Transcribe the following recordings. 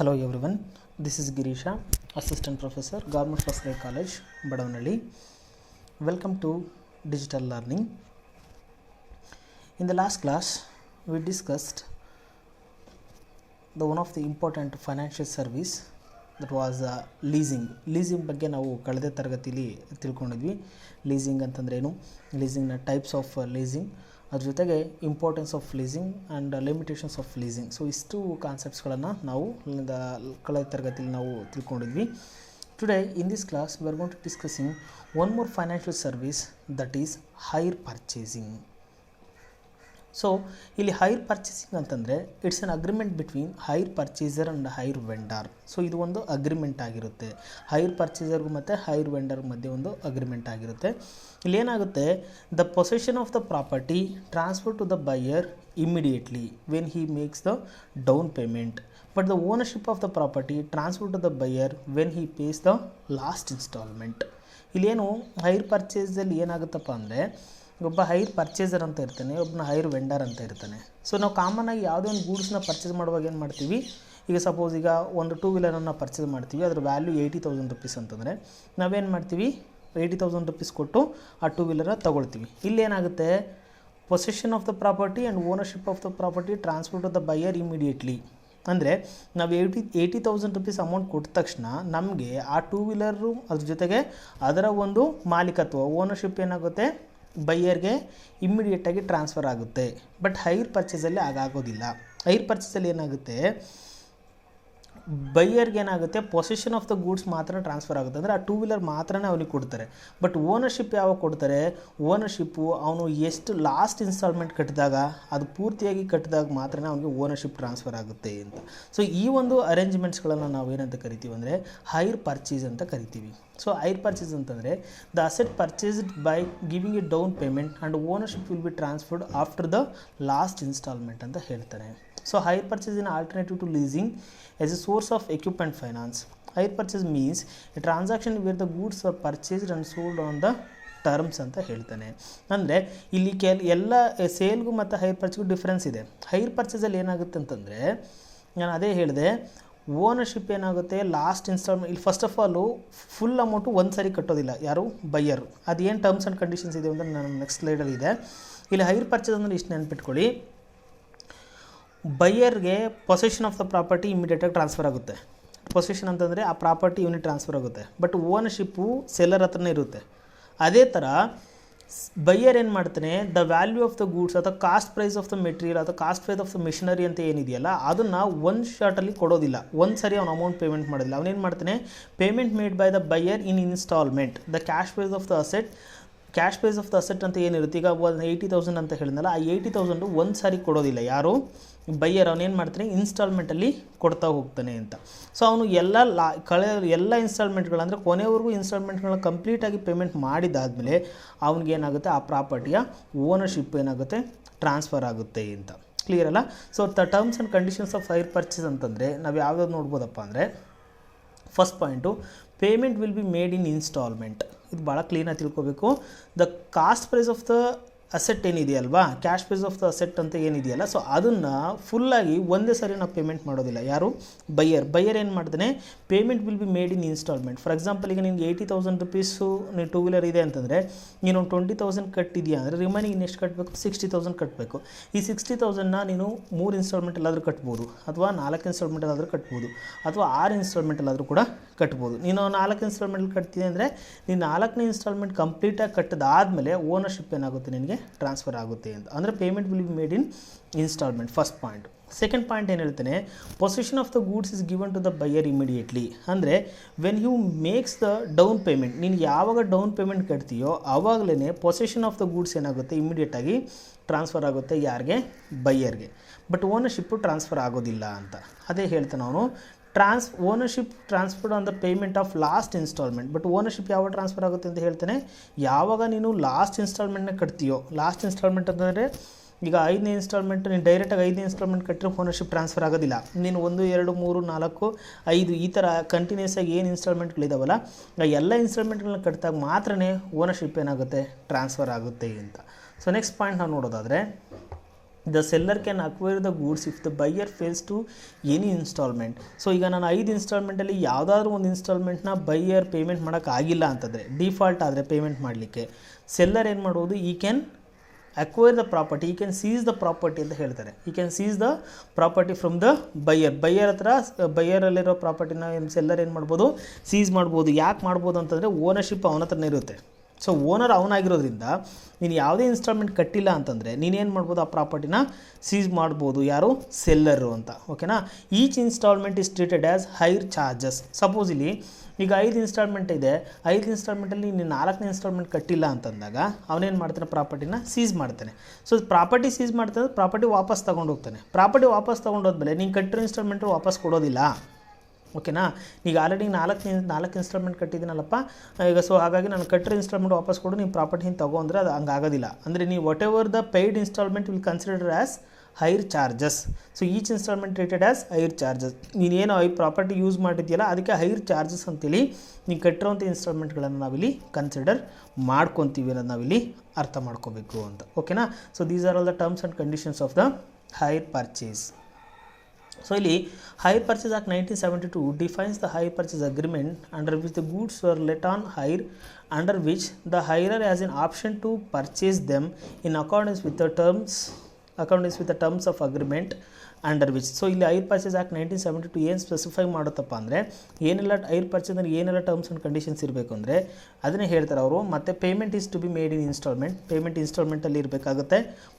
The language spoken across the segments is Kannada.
Hello everyone, this is Girisha, Assistant Professor, Government First Grade College, Badavanalli. Welcome to Digital Learning. In the last class, we discussed one of the important financial service that was leasing. Leasing ಬಗ್ಗೆ ನಾವು ಕಳೆದ ತರಗತಿಯಲ್ಲಿ ತಿಳ್ಕೊಂಡಿದ್ವಿ. ಲೀಸಿಂಗ್ ಅಂತಂದ್ರೆ ಏನು, ಲೀಸಿಂಗ್ನ ಟೈಪ್ಸ್ ಆಫ್ ಲೀಸಿಂಗ್, ಅದ್ರ ಜೊತೆಗೆ importance of leasing and limitations of leasing. So ಇಷ್ಟು ಕಾನ್ಸೆಪ್ಟ್ಸ್ಗಳನ್ನು ನಾವು ಕಳೆದ ತರಗತಿಯಲ್ಲಿ ನಾವು ತಿಳ್ಕೊಂಡಿದ್ವಿ. Today in this class we are going to discussing one more financial service that is hire purchasing. So ಇಲ್ಲಿ ಹೈರ್ ಪರ್ಚೇಸಿಂಗ್ ಅಂತಂದರೆ it's an agreement between hire purchaser and hire vendor. So ಇದು ಒಂದು ಅಗ್ರಿಮೆಂಟ್ ಆಗಿರುತ್ತೆ. ಹೈರ್ ಪರ್ಚೇಸರ್ಗೂ ಮತ್ತು ಹೈರ್ ವೆಂಡರ್ ಮಧ್ಯೆ ಒಂದು ಅಗ್ರಿಮೆಂಟ್ ಆಗಿರುತ್ತೆ. ಇಲ್ಲೇನಾಗುತ್ತೆ, the possession of the property transfer to the buyer immediately when he makes the down payment, but the ownership of the property transfer to the buyer when he pays the last instalment. ಇಲ್ಲೇನು ಹೈರ್ ಪರ್ಚೇಸಲ್ಲಿ ಏನಾಗುತ್ತಪ್ಪ ಅಂದರೆ, ಒಬ್ಬ ಹೈರ್ ಪರ್ಚೇಸರ್ ಅಂತ ಇರ್ತಾನೆ, ಒಬ್ಬನ ಹೈರ್ ವೆಂಡರ್ ಅಂತ ಇರ್ತಾನೆ. ಸೊ ನಾವು ಕಾಮನಾಗಿ ಯಾವುದೇ ಒಂದು ಗೂಡ್ಸ್ನ ಪರ್ಚೇಸ್ ಮಾಡುವಾಗ ಏನು ಮಾಡ್ತೀವಿ, ಈಗ ಸಪೋಸ್ ಈಗ ಒಂದು ಟೂ ವೀಲರನ್ನು ಪರ್ಚೇಸ್ ಮಾಡ್ತೀವಿ, ಅದರ ವ್ಯಾಲ್ಯೂ 80,000 rupees ಅಂತಂದರೆ ನಾವೇನು ಮಾಡ್ತೀವಿ, 80,000 rupees ಕೊಟ್ಟು ಆ ಟೂ ವೀಲರ ತೊಗೊಳ್ತೀವಿ. ಇಲ್ಲೇನಾಗುತ್ತೆ, possession of the property and ownership of the property transfer to the buyer immediately. ಅಂದರೆ ನಾವು 80,000 rupees ಅಮೌಂಟ್ ಕೊಟ್ಟ ತಕ್ಷಣ ನಮಗೆ ಆ ಟೂ ವೀಲರು ಅದ್ರ ಜೊತೆಗೆ ಅದರ ಒಂದು ಮಾಲೀಕತ್ವ ಓನರ್ಶಿಪ್ ಏನಾಗುತ್ತೆ ಬೈಯರ್ಗೆ ಇಮ್ಮಿಡಿಯೇಟಾಗಿ ಟ್ರಾನ್ಸ್ಫರ್ ಆಗುತ್ತೆ. ಬಟ್ ಹೈರ್ ಪರ್ಚೇಸಲ್ಲಿ ಆಗೋದಿಲ್ಲ. ಹೈರ್ ಪರ್ಚೇಸಲ್ಲಿ ಏನಾಗುತ್ತೆ, ಬೈಯರ್ಗೆ ಏನಾಗುತ್ತೆ, ಪೊಸೆಷನ್ ಆಫ್ ದ ಗೂಡ್ಸ್ ಮಾತ್ರ ಟ್ರಾನ್ಸ್ಫರ್ ಆಗುತ್ತೆ. ಅಂದರೆ ಆ ಟೂ ವೀಲರ್ ಮಾತ್ರನೇ ಅವನಿಗೆ ಕೊಡ್ತಾರೆ. ಬಟ್ ಓನರ್ಶಿಪ್ ಯಾವಾಗ ಕೊಡ್ತಾರೆ, ಓನರ್ಶಿಪ್ಪು ಅವನು ಎಷ್ಟು ಲಾಸ್ಟ್ ಇನ್ಸ್ಟಾಲ್ಮೆಂಟ್ ಕಟ್ಟಿದಾಗ, ಅದು ಪೂರ್ತಿಯಾಗಿ ಕಟ್ಟಿದಾಗ ಮಾತ್ರ ಅವನಿಗೆ ಓನರ್ಶಿಪ್ ಟ್ರಾನ್ಸ್ಫರ್ ಆಗುತ್ತೆ ಅಂತ. ಸೊ ಈ ಒಂದು ಅರೇಂಜ್ಮೆಂಟ್ಸ್ಗಳನ್ನು ನಾವು ಏನಂತ ಕರಿತೀವಿ ಅಂದರೆ ಹೈರ್ ಪರ್ಚೇಸ್ ಅಂತ ಕರಿತೀವಿ. ಸೊ ಹೈರ್ ಪರ್ಚೇಸ್ ಅಂತಂದರೆ the asset purchased by giving a down payment and ownership will be transferred after the last instalment ಅಂತ ಹೇಳ್ತಾರೆ. So hire purchase in alternative to leasing as a source of equipment finance. Hire purchase means a transaction where the goods are purchased and sold on the terms ಅಂತ ಹೇಳ್ತಾನೆ. ಅಂದರೆ ಇಲ್ಲಿ ಎಲ್ಲ ಸೇಲ್ಗೂ ಮತ್ತು ಹೈರ್ ಪರ್ಚೇಸ್ಗೂ ಡಿಫ್ರೆನ್ಸ್ ಇದೆ. ಹೈರ್ ಪರ್ಚೇಸಲ್ಲಿ ಏನಾಗುತ್ತೆ ಅಂತಂದರೆ, ನಾನು ಅದೇ ಹೇಳಿದೆ, ಓನರ್ಶಿಪ್ ಏನಾಗುತ್ತೆ ಲಾಸ್ಟ್ ಇನ್ಸ್ಟಾಲ್ಮೆಂಟ್. ಇಲ್ಲಿ first of all full amount ಒಂದು ಸಾರಿ ಕಟ್ಟೋದಿಲ್ಲ ಯಾರು, ಬೈಯರು. ಅದೇನು ಟರ್ಮ್ಸ್ ಆ್ಯಂಡ್ ಕಂಡೀಷನ್ಸ್ ಇದೆ ಅಂದರೆ ನನ್ನ ನೆಕ್ಸ್ಟ್ ಸ್ಲೈಡಲ್ಲಿ ಇದೆ. ಇಲ್ಲಿ ಹೈರ್ ಪರ್ಚೇಸ್ ಅಂದರೆ ಇಷ್ಟು ನೆನ್ಪಿಟ್ಕೊಳ್ಳಿ, ಬೈಯರ್ಗೆ ಪೊಸೆಷನ್ ಆಫ್ ದ ಪ್ರಾಪರ್ಟಿ ಇಮಿಡಿಯೇಟಾಗಿ ಟ್ರಾನ್ಸ್ಫರ್ ಆಗುತ್ತೆ. ಪೊಸೆಷನ್ ಅಂತಂದರೆ ಆ ಪ್ರಾಪರ್ಟಿ ಯೂನಿಟ್ ಟ್ರಾನ್ಸ್ಫರ್ ಆಗುತ್ತೆ. ಬಟ್ ಓನರ್ಶಿಪ್ಪು ಸೆಲ್ಲರ್ ಹತ್ರನೇ ಇರುತ್ತೆ. ಅದೇ ಥರ ಬೈಯರ್ ಏನು ಮಾಡ್ತಾನೆ, the value of the goods ಅಥವಾ cost price of the material ಅಥವಾ cost price of the machinery ಅಂತ ಏನಿದೆಯಲ್ಲ, ಅದನ್ನು ಒಂದು ಶಾರ್ಟಲ್ಲಿ ಕೊಡೋದಿಲ್ಲ, ಒಂದು ಸರಿ ಅವ್ನು ಅಮೌಂಟ್ ಪೇಮೆಂಟ್ ಮಾಡೋದಿಲ್ಲ. ಅವನೇನು ಮಾಡ್ತಾನೆ, payment made by the buyer in instalment the cash price of the asset. Cash price of the asset ಅಂತ ಏನಿರುತ್ತೆ, ಈಗ 80,000 ಅಂತ ಹೇಳಿದ್ನಲ್ಲ, ಆ 80,000 ಒಂದು ಸಾರಿ ಕೊಡೋದಿಲ್ಲ ಯಾರು, ಬೈಯರ್. ಅವನೇನು ಮಾಡ್ತಾನೆ, ಇನ್ಸ್ಟಾಲ್ಮೆಂಟಲ್ಲಿ ಕೊಡ್ತಾ ಹೋಗ್ತಾನೆ ಅಂತ. ಸೊ ಅವನು ಎಲ್ಲ ಇನ್ಸ್ಟಾಲ್ಮೆಂಟ್ಗಳು ಅಂದರೆ ಕೊನೆವರೆಗೂ ಇನ್ಸ್ಟಾಲ್ಮೆಂಟ್ಗಳನ್ನ ಕಂಪ್ಲೀಟಾಗಿ ಪೇಮೆಂಟ್ ಮಾಡಿದಾದಮೇಲೆ ಅವನಿಗೇನಾಗುತ್ತೆ, ಆ ಪ್ರಾಪರ್ಟಿಯ ಓನರ್ಶಿಪ್ ಏನಾಗುತ್ತೆ, ಟ್ರಾನ್ಸ್ಫರ್ ಆಗುತ್ತೆ ಅಂತ. ಕ್ಲಿಯರ್ ಅಲ್ಲ? So the terms and conditions of hire purchase ಅಂತಂದರೆ ನಾವು ಯಾವ್ದಾದ್ರು ನೋಡ್ಬೋದಪ್ಪ ಅಂದರೆ, first point payment will be made in instalment. ಇದು ಭಾಳ ಕ್ಲೀನಾಗಿ ತಿಳ್ಕೊಬೇಕು. The cost price of the asset ಏನಿದೆಯಲ್ವಾ, cash price of the asset ಅಂತ ಏನಿದೆಯಲ್ಲ, ಸೊ ಅದನ್ನು ಫುಲ್ಲಾಗಿ ಒಂದೇ ಸರಿ ನಾವು ಪೇಮೆಂಟ್ ಮಾಡೋದಿಲ್ಲ ಯಾರು, ಬೈಯರ್ ಏನು ಮಾಡ್ತಾನೆ, payment will be made in instalment. For example ಈಗ ನಿಮ್ಗೆ 80,000 rupees ನೀವು ಟೂ ವೀಲರ್ ಇದೆ ಅಂತಂದರೆ, ನೀನು 20,000 ಕಟ್ಟಿದೆಯಾ ಅಂದರೆ ರಿಮೈನಿಂಗ್ ಇನ್ನೆಷ್ಟು ಕಟ್ಟಬೇಕು, 60,000 ಕಟ್ಟಬೇಕು. ಈ 60,000ನ ನೀನು 3 ಇನ್ಸ್ಟಾಲ್ಮೆಂಟಲ್ಲಾದರೂ ಕಟ್ಬೋದು, ಅಥವಾ 4 ಇನ್ಸ್ಟಾಲ್ಮೆಂಟಲ್ಲಾದರೂ ಕಟ್ಬೋದು, ಅಥವಾ 6 ಇನ್ಸ್ಟಾಲ್ಮೆಂಟಲ್ಲಾದರೂ ಕೂಡ ಕಟ್ಬೋದು. ನೀನು 4 ಇನ್ಸ್ಟಾಲ್ಮೆಂಟ್ ಕಟ್ತೀನಿ ಅಂದರೆ ನೀನು 4ನೇ ಇನ್ಸ್ಟಾಲ್ಮೆಂಟ್ ಕಂಪ್ಲೀಟಾಗಿ ಕಟ್ಟಿದಾದಮೇಲೆ ಓನರ್ಶಿಪ್ ಏನಾಗುತ್ತೆ, ನಿನಗೆ ಟ್ರಾನ್ಸ್ಫರ್ ಆಗುತ್ತೆ ಅಂತ. ಅಂದರೆ payment will be made in instalment, first point. Second point ಏನು ಹೇಳ್ತೇನೆ, possession of the goods is given to the buyer immediately. ಅಂದರೆ when you makes the down payment, ನೀನು ಯಾವಾಗ ಡೌನ್ ಪೇಮೆಂಟ್ ಕಟ್ತೀಯೋ ಆವಾಗಲೇ ಪೊಸೆಷನ್ ಆಫ್ ದ ಗೂಡ್ಸ್ ಏನಾಗುತ್ತೆ, ಇಮಿಡಿಯೇಟಾಗಿ ಟ್ರಾನ್ಸ್ಫರ್ ಆಗುತ್ತೆ ಯಾರಿಗೆ, ಬೈಯರ್ಗೆ. ಬಟ್ ಓನರ್ಶಿಪ್ಪು ಟ್ರಾನ್ಸ್ಫರ್ ಆಗೋದಿಲ್ಲ ಅಂತ. ಅದೇ ಹೇಳ್ತಾನೆ ಅವನು, ownership transferred on the payment of last instalment. But ownership ಯಾವಾಗ ಟ್ರಾನ್ಸ್ಫರ್ ಆಗುತ್ತೆ ಅಂತ ಹೇಳ್ತಾನೆ, ಯಾವಾಗ ನೀನು ಲಾಸ್ಟ್ ಇನ್ಸ್ಟಾಲ್ಮೆಂಟ್ನ ಕಟ್ತೀಯೋ. ಲಾಸ್ಟ್ ಇನ್ಸ್ಟಾಲ್ಮೆಂಟ್ ಅಂತಂದರೆ ಈಗ 5ನೇ ಇನ್ಸ್ಟಾಲ್ಮೆಂಟ್ ನೀನು ಡೈರೆಕ್ಟಾಗಿ 5ನೇ ಇನ್ಸ್ಟಾಲ್ಮೆಂಟ್ ಕಟ್ಟಿರೋ ಓನರ್ಶಿಪ್ ಟ್ರಾನ್ಸ್ಫರ್ ಆಗೋದಿಲ್ಲ. ನೀನು 1, 2, 3, 4, 5 ಈ ಥರ ಕಂಟಿನ್ಯೂಸ್ ಆಗಿ ಏನು ಇನ್ಸ್ಟಾಲ್ಮೆಂಟ್ಗಳಿದಾವಲ್ಲ, ಎಲ್ಲ ಇನ್ಸ್ಟಾಲ್ಮೆಂಟ್ಗಳನ್ನ ಕಟ್ಟಿದಾಗ ಮಾತ್ರನೇ ಓನರ್ಶಿಪ್ ಏನಾಗುತ್ತೆ, ಟ್ರಾನ್ಸ್ಫರ್ ಆಗುತ್ತೆ ಅಂತ. ಸೊ ನೆಕ್ಸ್ಟ್ ಪಾಯಿಂಟ್ ನಾವು ನೋಡೋದಾದರೆ, the seller can acquire the goods if the buyer fails to any instalment. So ಈಗ ನಾನು 5 ಇನ್ಸ್ಟಾಲ್ಮೆಂಟಲ್ಲಿ ಯಾವುದಾದ್ರೂ ಒಂದು ಇನ್ಸ್ಟಾಲ್ಮೆಂಟ್ನ ಬೈಯರ್ ಪೇಮೆಂಟ್ ಮಾಡೋಕ್ಕಾಗಿಲ್ಲ ಅಂತಂದರೆ, ಡಿಫಾಲ್ಟ್ ಆದರೆ ಪೇಮೆಂಟ್ ಮಾಡಲಿಕ್ಕೆ ಸೆಲ್ಲರ್ ಏನು ಮಾಡ್ಬೋದು, he can acquire the property, he can seize the property ಅಂತ ಹೇಳ್ತಾರೆ. He can seize the property from the buyer ಹತ್ರ, ಬೈಯರಲ್ಲಿರೋ ಪ್ರಾಪರ್ಟಿನ ಸೆಲ್ಲರ್ ಏನು ಮಾಡ್ಬೋದು, ಸೀಸ್ ಮಾಡ್ಬೋದು. ಯಾಕೆ ಮಾಡ್ಬೋದು ಅಂತಂದರೆ ಓನರ್ಶಿಪ್ ಅವನ ಹತ್ರನೇ ಇರುತ್ತೆ. ಸೊ ಓನರ್ ಅವನಾಗಿರೋದ್ರಿಂದ ನೀನು ಯಾವುದೇ ಇನ್ಸ್ಟಾಲ್ಮೆಂಟ್ ಕಟ್ಟಿಲ್ಲ ಅಂತಂದರೆ ನೀನೇನು ಮಾಡ್ಬೋದು, ಆ ಪ್ರಾಪರ್ಟಿನ ಸೀಸ್ ಮಾಡ್ಬೋದು. ಯಾರು, ಸೆಲ್ಲರು ಅಂತ. ಓಕೆನಾ. Each instalment is treated as hire charges. Suppose ಇಲ್ಲಿ ಈಗ 5 ಇನ್ಸ್ಟಾಲ್ಮೆಂಟ್ ಇದೆ, 5 ಇನ್ಸ್ಟಾಲ್ಮೆಂಟಲ್ಲಿ ನೀನು 4ನೇ ಇನ್ಸ್ಟಾಲ್ಮೆಂಟ್ ಕಟ್ಟಿಲ್ಲ ಅಂತಂದಾಗ ಅವನೇನು ಮಾಡ್ತಾನೆ, ಪ್ರಾಪರ್ಟಿನ ಸೀಸ್ ಮಾಡ್ತಾನೆ. ಸೊ ಪ್ರಾಪರ್ಟಿ ಸೀಸ್ ಮಾಡ್ತಾನೆ, ಪ್ರಾಪರ್ಟಿ ವಾಪಸ್ ತೊಗೊಂಡು ಹೋಗ್ತಾನೆ. ಪ್ರಾಪರ್ಟಿ ವಾಪಸ್ ತೊಗೊಂಡೋದ್ಮೇಲೆ ನೀನು ಕಟ್ಟಿರೋ ಇನ್ಸ್ಟಾಲ್ಮೆಂಟ್ ವಾಪಸ್ ಕೊಡೋದಿಲ್ಲ. ಓಕೆನಾ. ಈಗ ಆಲ್ರೆಡಿ 4 ಇನ್ಸ್ಟಾಲ್ಮೆಂಟ್ ಕಟ್ಟಿದ್ದೀನಲ್ಲಪ್ಪ, ಈಗ ಸೊ ಹಾಗಾಗಿ ನಾನು ಕಟ್ಟಿರೋ ಇನ್ಸ್ಟಾಲ್ಮೆಂಟ್ ವಾಪಸ್ ಕೊಡು, ನೀವು ಪ್ರಾಪರ್ಟಿ ಹಿಂಗೆ ತಗೋ ಅಂದರೆ ಅದು ಹಂಗಾಗೋದಿಲ್ಲ. ಅಂದರೆ ನೀವು whatever the paid instalment will consider as hire charges. So each instalment treated as hire charges. ನೀನೇನು ಈ ಪ್ರಾಪರ್ಟಿ ಯೂಸ್ ಮಾಡಿದ್ಯಲ್ಲ ಅದಕ್ಕೆ ಹೈರ್ ಚಾರ್ಜಸ್ ಅಂತೇಳಿ ನೀವು ಕಟ್ಟಿರೋಂಥ ಇನ್ಸ್ಟಾಲ್ಮೆಂಟ್ಗಳನ್ನು ನಾವಿಲ್ಲಿ ಕನ್ಸಿಡರ್ ಮಾಡ್ಕೊತೀವಿ ಅನ್ನೋದು ನಾವಿಲ್ಲಿ ಅರ್ಥ ಮಾಡ್ಕೋಬೇಕು ಅಂತ. ಓಕೆನಾ. So these are all the terms and conditions of the hire purchase. So ಇಲ್ಲಿ hire purchase act 1972 defines the hire purchase agreement under which the goods were let on hire, under which the hirer has an option to purchase them in accordance with the terms of agreement under which. So ಇಲ್ಲಿ ಹೈರ್ ಪರ್ಚೇಸ್ ಆ್ಯಕ್ಟ್ 1972 ಏನು ಸ್ಪೆಸಿಫೈ ಮಾಡುತ್ತಪ್ಪ ಅಂದರೆ, ಏನೆಲ್ಲ ಹೈರ್ ಪರ್ಚೇಸ್ ಅಂದರೆ ಏನೆಲ್ಲ ಟರ್ಮ್ಸ್ ಆ್ಯಂಡ್ ಕಂಡೀಷನ್ಸ್ ಇರಬೇಕು ಅಂದರೆ ಅದನ್ನೇ ಹೇಳ್ತಾರೆ ಅವರು. ಮತ್ತು payment is to be made in instalment, payment ಇನ್ಸ್ಟಾಲ್ಮೆಂಟಲ್ಲಿ ಇರಬೇಕಾಗುತ್ತೆ.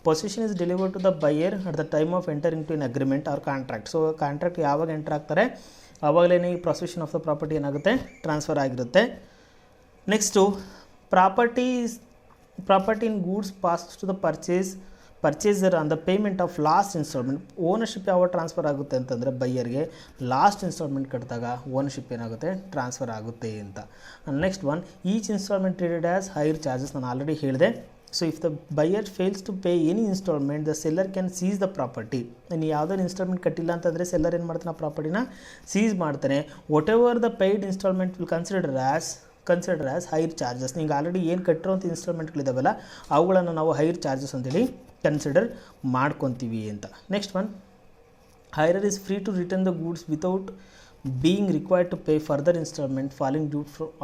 Position is delivered to the buyer at the time of entering to in agreement or contract. So contract ಯಾವಾಗ ಎಂಟರ್ ಆಗ್ತಾರೆ ಆವಾಗಲೇ ಈ ಪ್ರೊಸೆಷನ್ ಆಫ್ ದ ಪ್ರಾಪರ್ಟಿ ಏನಾಗುತ್ತೆ, ಟ್ರಾನ್ಸ್ಫರ್ ಆಗಿರುತ್ತೆ. Next property in goods pass to the purchaser on the payment of last instalment. Ownership ಯಾವಾಗ ಟ್ರಾನ್ಸ್ಫರ್ ಆಗುತ್ತೆ ಅಂತಂದರೆ ಬೈಯರ್ಗೆ ಲಾಸ್ಟ್ ಇನ್ಸ್ಟಾಲ್ಮೆಂಟ್ ಕಟ್ಟಿದಾಗ ಓನರ್ಶಿಪ್ ಏನಾಗುತ್ತೆ, ಟ್ರಾನ್ಸ್ಫರ್ ಆಗುತ್ತೆ ಅಂತ. Next one, each instalment treated as hire charges. ನಾನು ಆಲ್ರೆಡಿ ಹೇಳಿದೆ. So if the buyer fails to pay any instalment the seller can seize the property. ನೀನು ಯಾವುದಾದ್ರು ಇನ್ಸ್ಟಾಲ್ಮೆಂಟ್ ಕಟ್ಟಿಲ್ಲ ಅಂತಂದರೆ ಸೆಲ್ಲರ್ ಏನು ಮಾಡ್ತಾನೆ, ಆ ಪ್ರಾಪರ್ಟಿನ ಸೀಸ್ ಮಾಡ್ತಾನೆ. Whatever the paid instalment will consider as hire charges. ನಿಂಗೆ ಆಲ್ರೆಡಿ ಏನು ಕಟ್ಟಿರೋಂಥ ಇನ್ಸ್ಟಾಲ್ಮೆಂಟ್ಗಳಿದಾವಲ್ಲ ಅವುಗಳನ್ನು ನಾವು ಹೈರ್ ಚಾರ್ಜಸ್ ಅಂತೇಳಿ ಕನ್ಸಿಡರ್ ಮಾಡ್ಕೊತೀವಿ ಅಂತ. Next one, hirer is free to return the goods without being required to pay further instalment falling due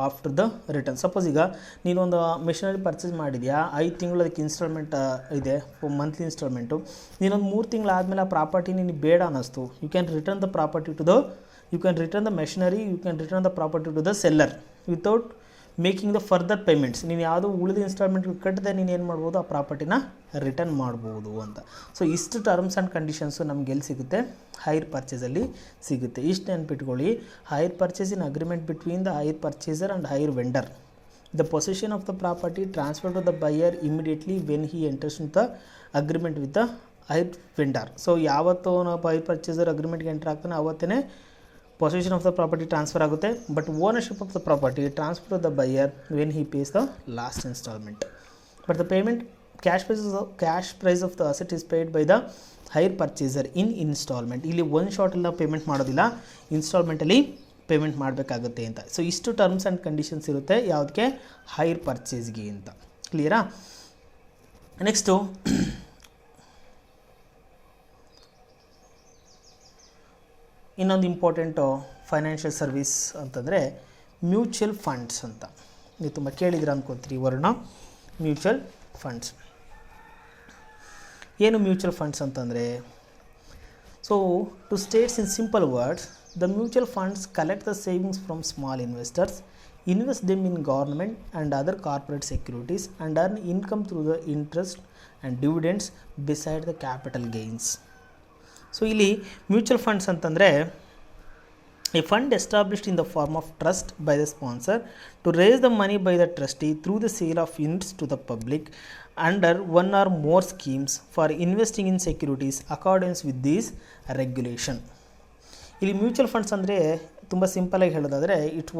after the return. Suppose ಈಗ ನೀನೊಂದು ಮಿಷನರಿ ಪರ್ಚೇಸ್ ಮಾಡಿದ್ಯಾ, 5 ತಿಂಗಳು ಅದಕ್ಕೆ ಇನ್ಸ್ಟಾಲ್ಮೆಂಟ್ ಇದೆ, ಮಂತ್ಲಿ ಇನ್ಸ್ಟಾಲ್ಮೆಂಟು. ನೀನೊಂದು 3 ತಿಂಗಳಾದಮೇಲೆ ಆ ಪ್ರಾಪರ್ಟಿ ನಿನಗೆ ಬೇಡ ಅನ್ನಿಸ್ತು, you can return the property to the machinery, you can return the property to the seller without making the further payments. ನೀನು ಯಾವುದೋ ಉಳಿದ ಇನ್ಸ್ಟಾಲ್ಮೆಂಟ್ ಕಟ್ಟದೆ ನೀನು ಏನು ಮಾಡ್ಬೋದು, ಆ ಪ್ರಾಪರ್ಟಿನ ರಿಟರ್ನ್ ಮಾಡ್ಬೋದು ಅಂತ. ಸೊ ಇಷ್ಟು ಟರ್ಮ್ಸ್ ಆ್ಯಂಡ್ ಕಂಡೀಷನ್ಸು ನಮ್ಗೆ ಎಲ್ಲಿ ಸಿಗುತ್ತೆ, ಹೈರ್ ಪರ್ಚೇಸಲ್ಲಿ ಸಿಗುತ್ತೆ. ಇಷ್ಟು ನೆನ್ಪಿಟ್ಕೊಳ್ಳಿ. Hire purchase in agreement between the hire purchaser and hire vendor. The possession of the property transfer to the buyer immediately when he enters in the agreement with the hire vendor. So ಯಾವತ್ತೂ ನಾವು ಹೈರ್ ಪರ್ಚೇಸರ್ ಅಗ್ರಿಮೆಂಟ್ಗೆ ಎಂಟರ್ ಆಗ್ತಾನೆ ಅವತ್ತೇ possession of the property transfer ಆಗುತ್ತೆ. But ownership of the property transfer to the buyer when he pays the last instalment. But the payment cash price of the asset is paid by the hire purchaser in instalment. ಇಲ್ಲಿ ಒಂದು ಶಾರ್ಟಲ್ಲಿ ನಾವು ಪೇಮೆಂಟ್ ಮಾಡೋದಿಲ್ಲ, ಇನ್ಸ್ಟಾಲ್ಮೆಂಟಲ್ಲಿ ಪೇಮೆಂಟ್ ಮಾಡಬೇಕಾಗುತ್ತೆ ಅಂತ. ಸೊ ಇಷ್ಟು ಟರ್ಮ್ಸ್ ಆ್ಯಂಡ್ ಕಂಡೀಷನ್ಸ್ ಇರುತ್ತೆ ಯಾವುದಕ್ಕೆ, ಹೈರ್ ಪರ್ಚೇಸ್ಗೆ ಅಂತ. ಕ್ಲಿಯರಾ. ನೆಕ್ಸ್ಟು ಇನ್ನೊಂದು ಇಂಪಾರ್ಟೆಂಟು ಫೈನಾನ್ಷಿಯಲ್ ಸರ್ವಿಸ್ ಅಂತಂದರೆ ಮ್ಯೂಚುವಲ್ ಫಂಡ್ಸ್ ಅಂತ. ನೀವು ತುಂಬ ಕೇಳಿದ್ರೆ ಅಂದ್ಕೊತೀರಿ ವರ್ಣ. ಮ್ಯೂಚುವಲ್ ಫಂಡ್ಸ್ ಏನು, ಮ್ಯೂಚುವಲ್ ಫಂಡ್ಸ್ ಅಂತಂದರೆ, so to states in simple words, the mutual funds collect the savings from small investors, invest them in government and other corporate securities and earn income through the interest and dividends beside the capital gains. So ಇಲ್ಲಿ ಮ್ಯೂಚುವಲ್ ಫಂಡ್ಸ್ ಅಂತಂದರೆ a fund established in the form of trust by the sponsor to raise the money by the trustee through the sale of units to the public under one or more schemes for investing in securities accordance with these regulation. ಇಲ್ಲಿ ಮ್ಯೂಚುವಲ್ ಫಂಡ್ಸ್ ಅಂದರೆ ತುಂಬ ಸಿಂಪಲಾಗಿ ಹೇಳೋದಾದರೆ it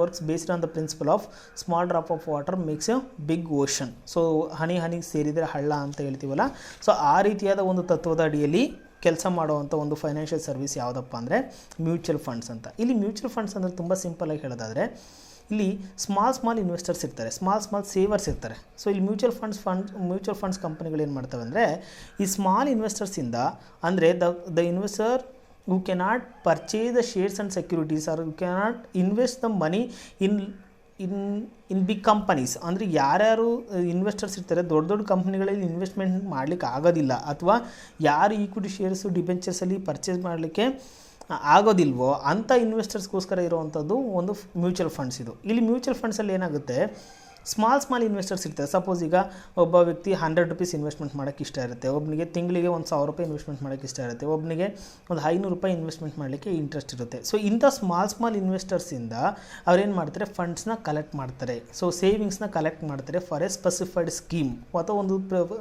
works based on the principle of small drop of water makes a big ocean. So ಹನಿಗೆ ಸೇರಿದರೆ ಹಳ್ಳ ಅಂತ ಹೇಳ್ತೀವಲ್ಲ, ಸೊ ಆ ರೀತಿಯಾದ ಒಂದು ತತ್ವದ ಅಡಿಯಲ್ಲಿ ಕೆಲಸ ಮಾಡುವಂಥ ಒಂದು ಫೈನಾನ್ಷಿಯಲ್ ಸರ್ವಿಸ್ ಯಾವುದಪ್ಪ ಅಂದರೆ ಮ್ಯೂಚುವಲ್ ಫಂಡ್ಸ್ ಅಂತ. ಇಲ್ಲಿ ಮ್ಯೂಚುವಲ್ ಫಂಡ್ಸ್ ಅಂದರೆ ತುಂಬ ಸಿಂಪಲಾಗಿ ಹೇಳೋದಾದರೆ, ಇಲ್ಲಿ ಸ್ಮಾಲ್ ಇನ್ವೆಸ್ಟರ್ಸ್ ಇರ್ತಾರೆ, ಸ್ಮಾಲ್ ಸೇವರ್ಸ್ ಇರ್ತಾರೆ. ಸೊ ಇಲ್ಲಿ ಮ್ಯೂಚುವಲ್ ಫಂಡ್ಸ್ ಕಂಪನಿಗಳು ಏನು ಮಾಡ್ತವೆ ಅಂದರೆ ಈ ಸ್ಮಾಲ್ ಇನ್ವೆಸ್ಟರ್ಸಿಂದ, ಅಂದರೆ the investor who cannot purchase the shares and securities or who cannot invest the money in big companies, ಅಂದರೆ ಯಾರ್ಯಾರು ಇನ್ವೆಸ್ಟರ್ಸ್ ಇರ್ತಾರೆ ದೊಡ್ಡ ಕಂಪ್ನಿಗಳಲ್ಲಿ ಇನ್ವೆಸ್ಟ್ಮೆಂಟ್ ಮಾಡಲಿಕ್ಕೆ ಆಗೋದಿಲ್ಲ, ಅಥವಾ ಯಾರು ಈಕ್ವಿಟಿ ಶೇರ್ಸು ಡಿಬೆಂಚರ್ಸಲ್ಲಿ ಪರ್ಚೇಸ್ ಮಾಡಲಿಕ್ಕೆ ಆಗೋದಿಲ್ವೋ ಅಂಥ ಇನ್ವೆಸ್ಟರ್ಸ್ಗೋಸ್ಕರ ಇರುವಂಥದ್ದು ಒಂದು ಮ್ಯೂಚುವಲ್ ಫಂಡ್ಸ್. ಇದು ಇಲ್ಲಿ ಮ್ಯೂಚುವಲ್ ಫಂಡ್ಸಲ್ಲಿ ಏನಾಗುತ್ತೆ, ಸ್ಮಾಲ್ ಇನ್ವೆಸ್ಟರ್ಸ್ ಇರ್ತಾರೆ. ಸಪೋಸ್ ಈಗ ಒಬ್ಬ ವ್ಯಕ್ತಿ 100 ರೂಪೀಸ್ ಇನ್ವೆಸ್ಟ್ಮೆಂಟ್ ಮಾಡೋಕ್ಕೆ ಇಷ್ಟ ಇರುತ್ತೆ, ಒಬ್ಬನಿಗೆ ತಿಂಗಳಿಗೆ 1,000 ರೂಪಾಯಿ ಇನ್ವೆಸ್ಟ್ಮೆಂಟ್ ಮಾಡೋಕ್ಕೆ ಇಷ್ಟ ಇರುತ್ತೆ, ಒಬ್ಬನಿಗೆ ಒಂದು 500 ರೂಪಾಯಿ ಇನ್ವೆಸ್ಟ್ಮೆಂಟ್ ಮಾಡಲಿಕ್ಕೆ ಇಂಟ್ರೆಸ್ಟ್ ಇರುತ್ತೆ. ಸೊ ಇಂಥ ಸ್ಮಾಲ್ ಇನ್ವೆಸ್ಟರ್ಸಿಂದ ಅವ್ರೇನು ಮಾಡ್ತಾರೆ, ಫಂಡ್ಸ್ನ ಕಲೆಕ್ಟ್ ಮಾಡ್ತಾರೆ. ಸೊ ಸೇವಿಂಗ್ಸ್ನ ಕಲೆಕ್ಟ್ ಮಾಡ್ತಾರೆ ಫಾರ್ ಎ ಸ್ಪೆಸಿಫೈಡ್ ಸ್ಕೀಮ್, ಅಥವಾ ಒಂದು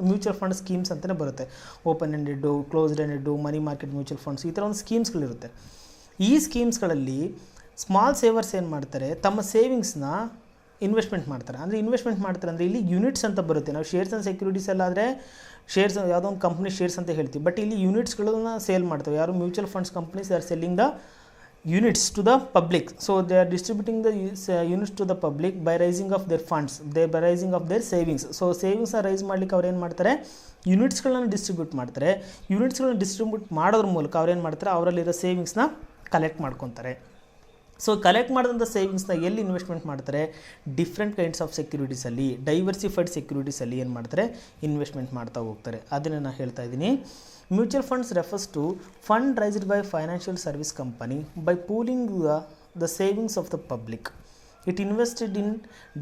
ಮ್ಯೂಚುವಲ್ ಫಂಡ್ ಸ್ಕೀಮ್ಸ್ ಅಂತಲೇ ಬರುತ್ತೆ. Open ended, closed ended, money market mutual funds, ಈ ಥರ ಒಂದು ಸ್ಕೀಮ್ಸ್ಗಳಿರುತ್ತೆ. ಈ ಸ್ಕೀಮ್ಸ್ಗಳಲ್ಲಿ ಸ್ಮಾಲ್ ಸೇವರ್ಸ್ ಏನು ಮಾಡ್ತಾರೆ, ತಮ್ಮ ಸೇವಿಂಗ್ಸ್ನ ಇನ್ವೆಸ್ಟ್ಮೆಂಟ್ ಮಾಡ್ತಾರೆ. ಅಂದರೆ ಇನ್ವೆಸ್ಟ್ಮೆಂಟ್ ಮಾಡ್ತಾರೆ ಅಂದರೆ ಇಲ್ಲಿ ಯೂನಿಟ್ಸ್ ಅಂತ ಬರುತ್ತೆ. ನಾವು ಶೇರ್ಸ್ ಆ್ಯಂಡ್ ಸೆಕ್ಯೂರಿಟೀಸ್ ಅಲ್ಲಾದರೆ ಶೇರ್ಸ್ ಯಾವುದೋ ಒಂದು ಕಂಪ್ನಿ ಶೇರ್ಸ್ ಅಂತ ಹೇಳ್ತೀವಿ, ಬಟ್ ಇಲ್ಲಿ ಯೂನಿಟ್ಸ್ಗಳನ್ನ ಸೇಲ್ ಮಾಡ್ತವೆ. ಯಾರು mutual funds companies are selling the units to the public. So they are distributing the units to the public by raising of their funds, by raising of their savings. So ಸೇವಿಂಗ್ಸ್ನ ರೈಸ್ ಮಾಡಲಿಕ್ಕೆ ಅವ್ರು ಏನು ಮಾಡ್ತಾರೆ, ಯೂನಿಟ್ಸ್ಗಳನ್ನ ಡಿಸ್ಟ್ರಿಬ್ಯೂಟ್ ಮಾಡ್ತಾರೆ. ಯೂನಿಟ್ಸ್ಗಳನ್ನ ಡಿಸ್ಟ್ರಿಬ್ಯೂಟ್ ಮಾಡೋದ್ರ ಮೂಲಕ ಅವ್ರು ಏನು ಮಾಡ್ತಾರೆ, ಅವರಲ್ಲಿರೋ ಸೇವಿಂಗ್ಸ್ನ ಕಲೆಕ್ಟ್ ಮಾಡ್ಕೊತಾರೆ. ಸೊ ಕಲೆಕ್ಟ್ ಮಾಡಿದಂಥ ಸೇವಿಂಗ್ಸ್ನ ಎಲ್ಲಿ ಇನ್ವೆಸ್ಟ್ಮೆಂಟ್ ಮಾಡ್ತಾರೆ, ಡಿಫ್ರೆಂಟ್ ಕೈಂಡ್ಸ್ ಆಫ್ ಸೆಕ್ಯೂರಿಟೀಸಲ್ಲಿ, ಡೈವರ್ಸಿಫೈಡ್ ಸೆಕ್ಯೂರಿಟೀಸಲ್ಲಿ ಏನು ಮಾಡ್ತಾರೆ, ಇನ್ವೆಸ್ಟ್ಮೆಂಟ್ ಮಾಡ್ತಾ ಹೋಗ್ತಾರೆ. ಅದನ್ನು ನಾನು ಹೇಳ್ತಾ ಇದ್ದೀನಿ. Mutual funds refers to fund raised by financial service company by pooling the savings of the public. It invested in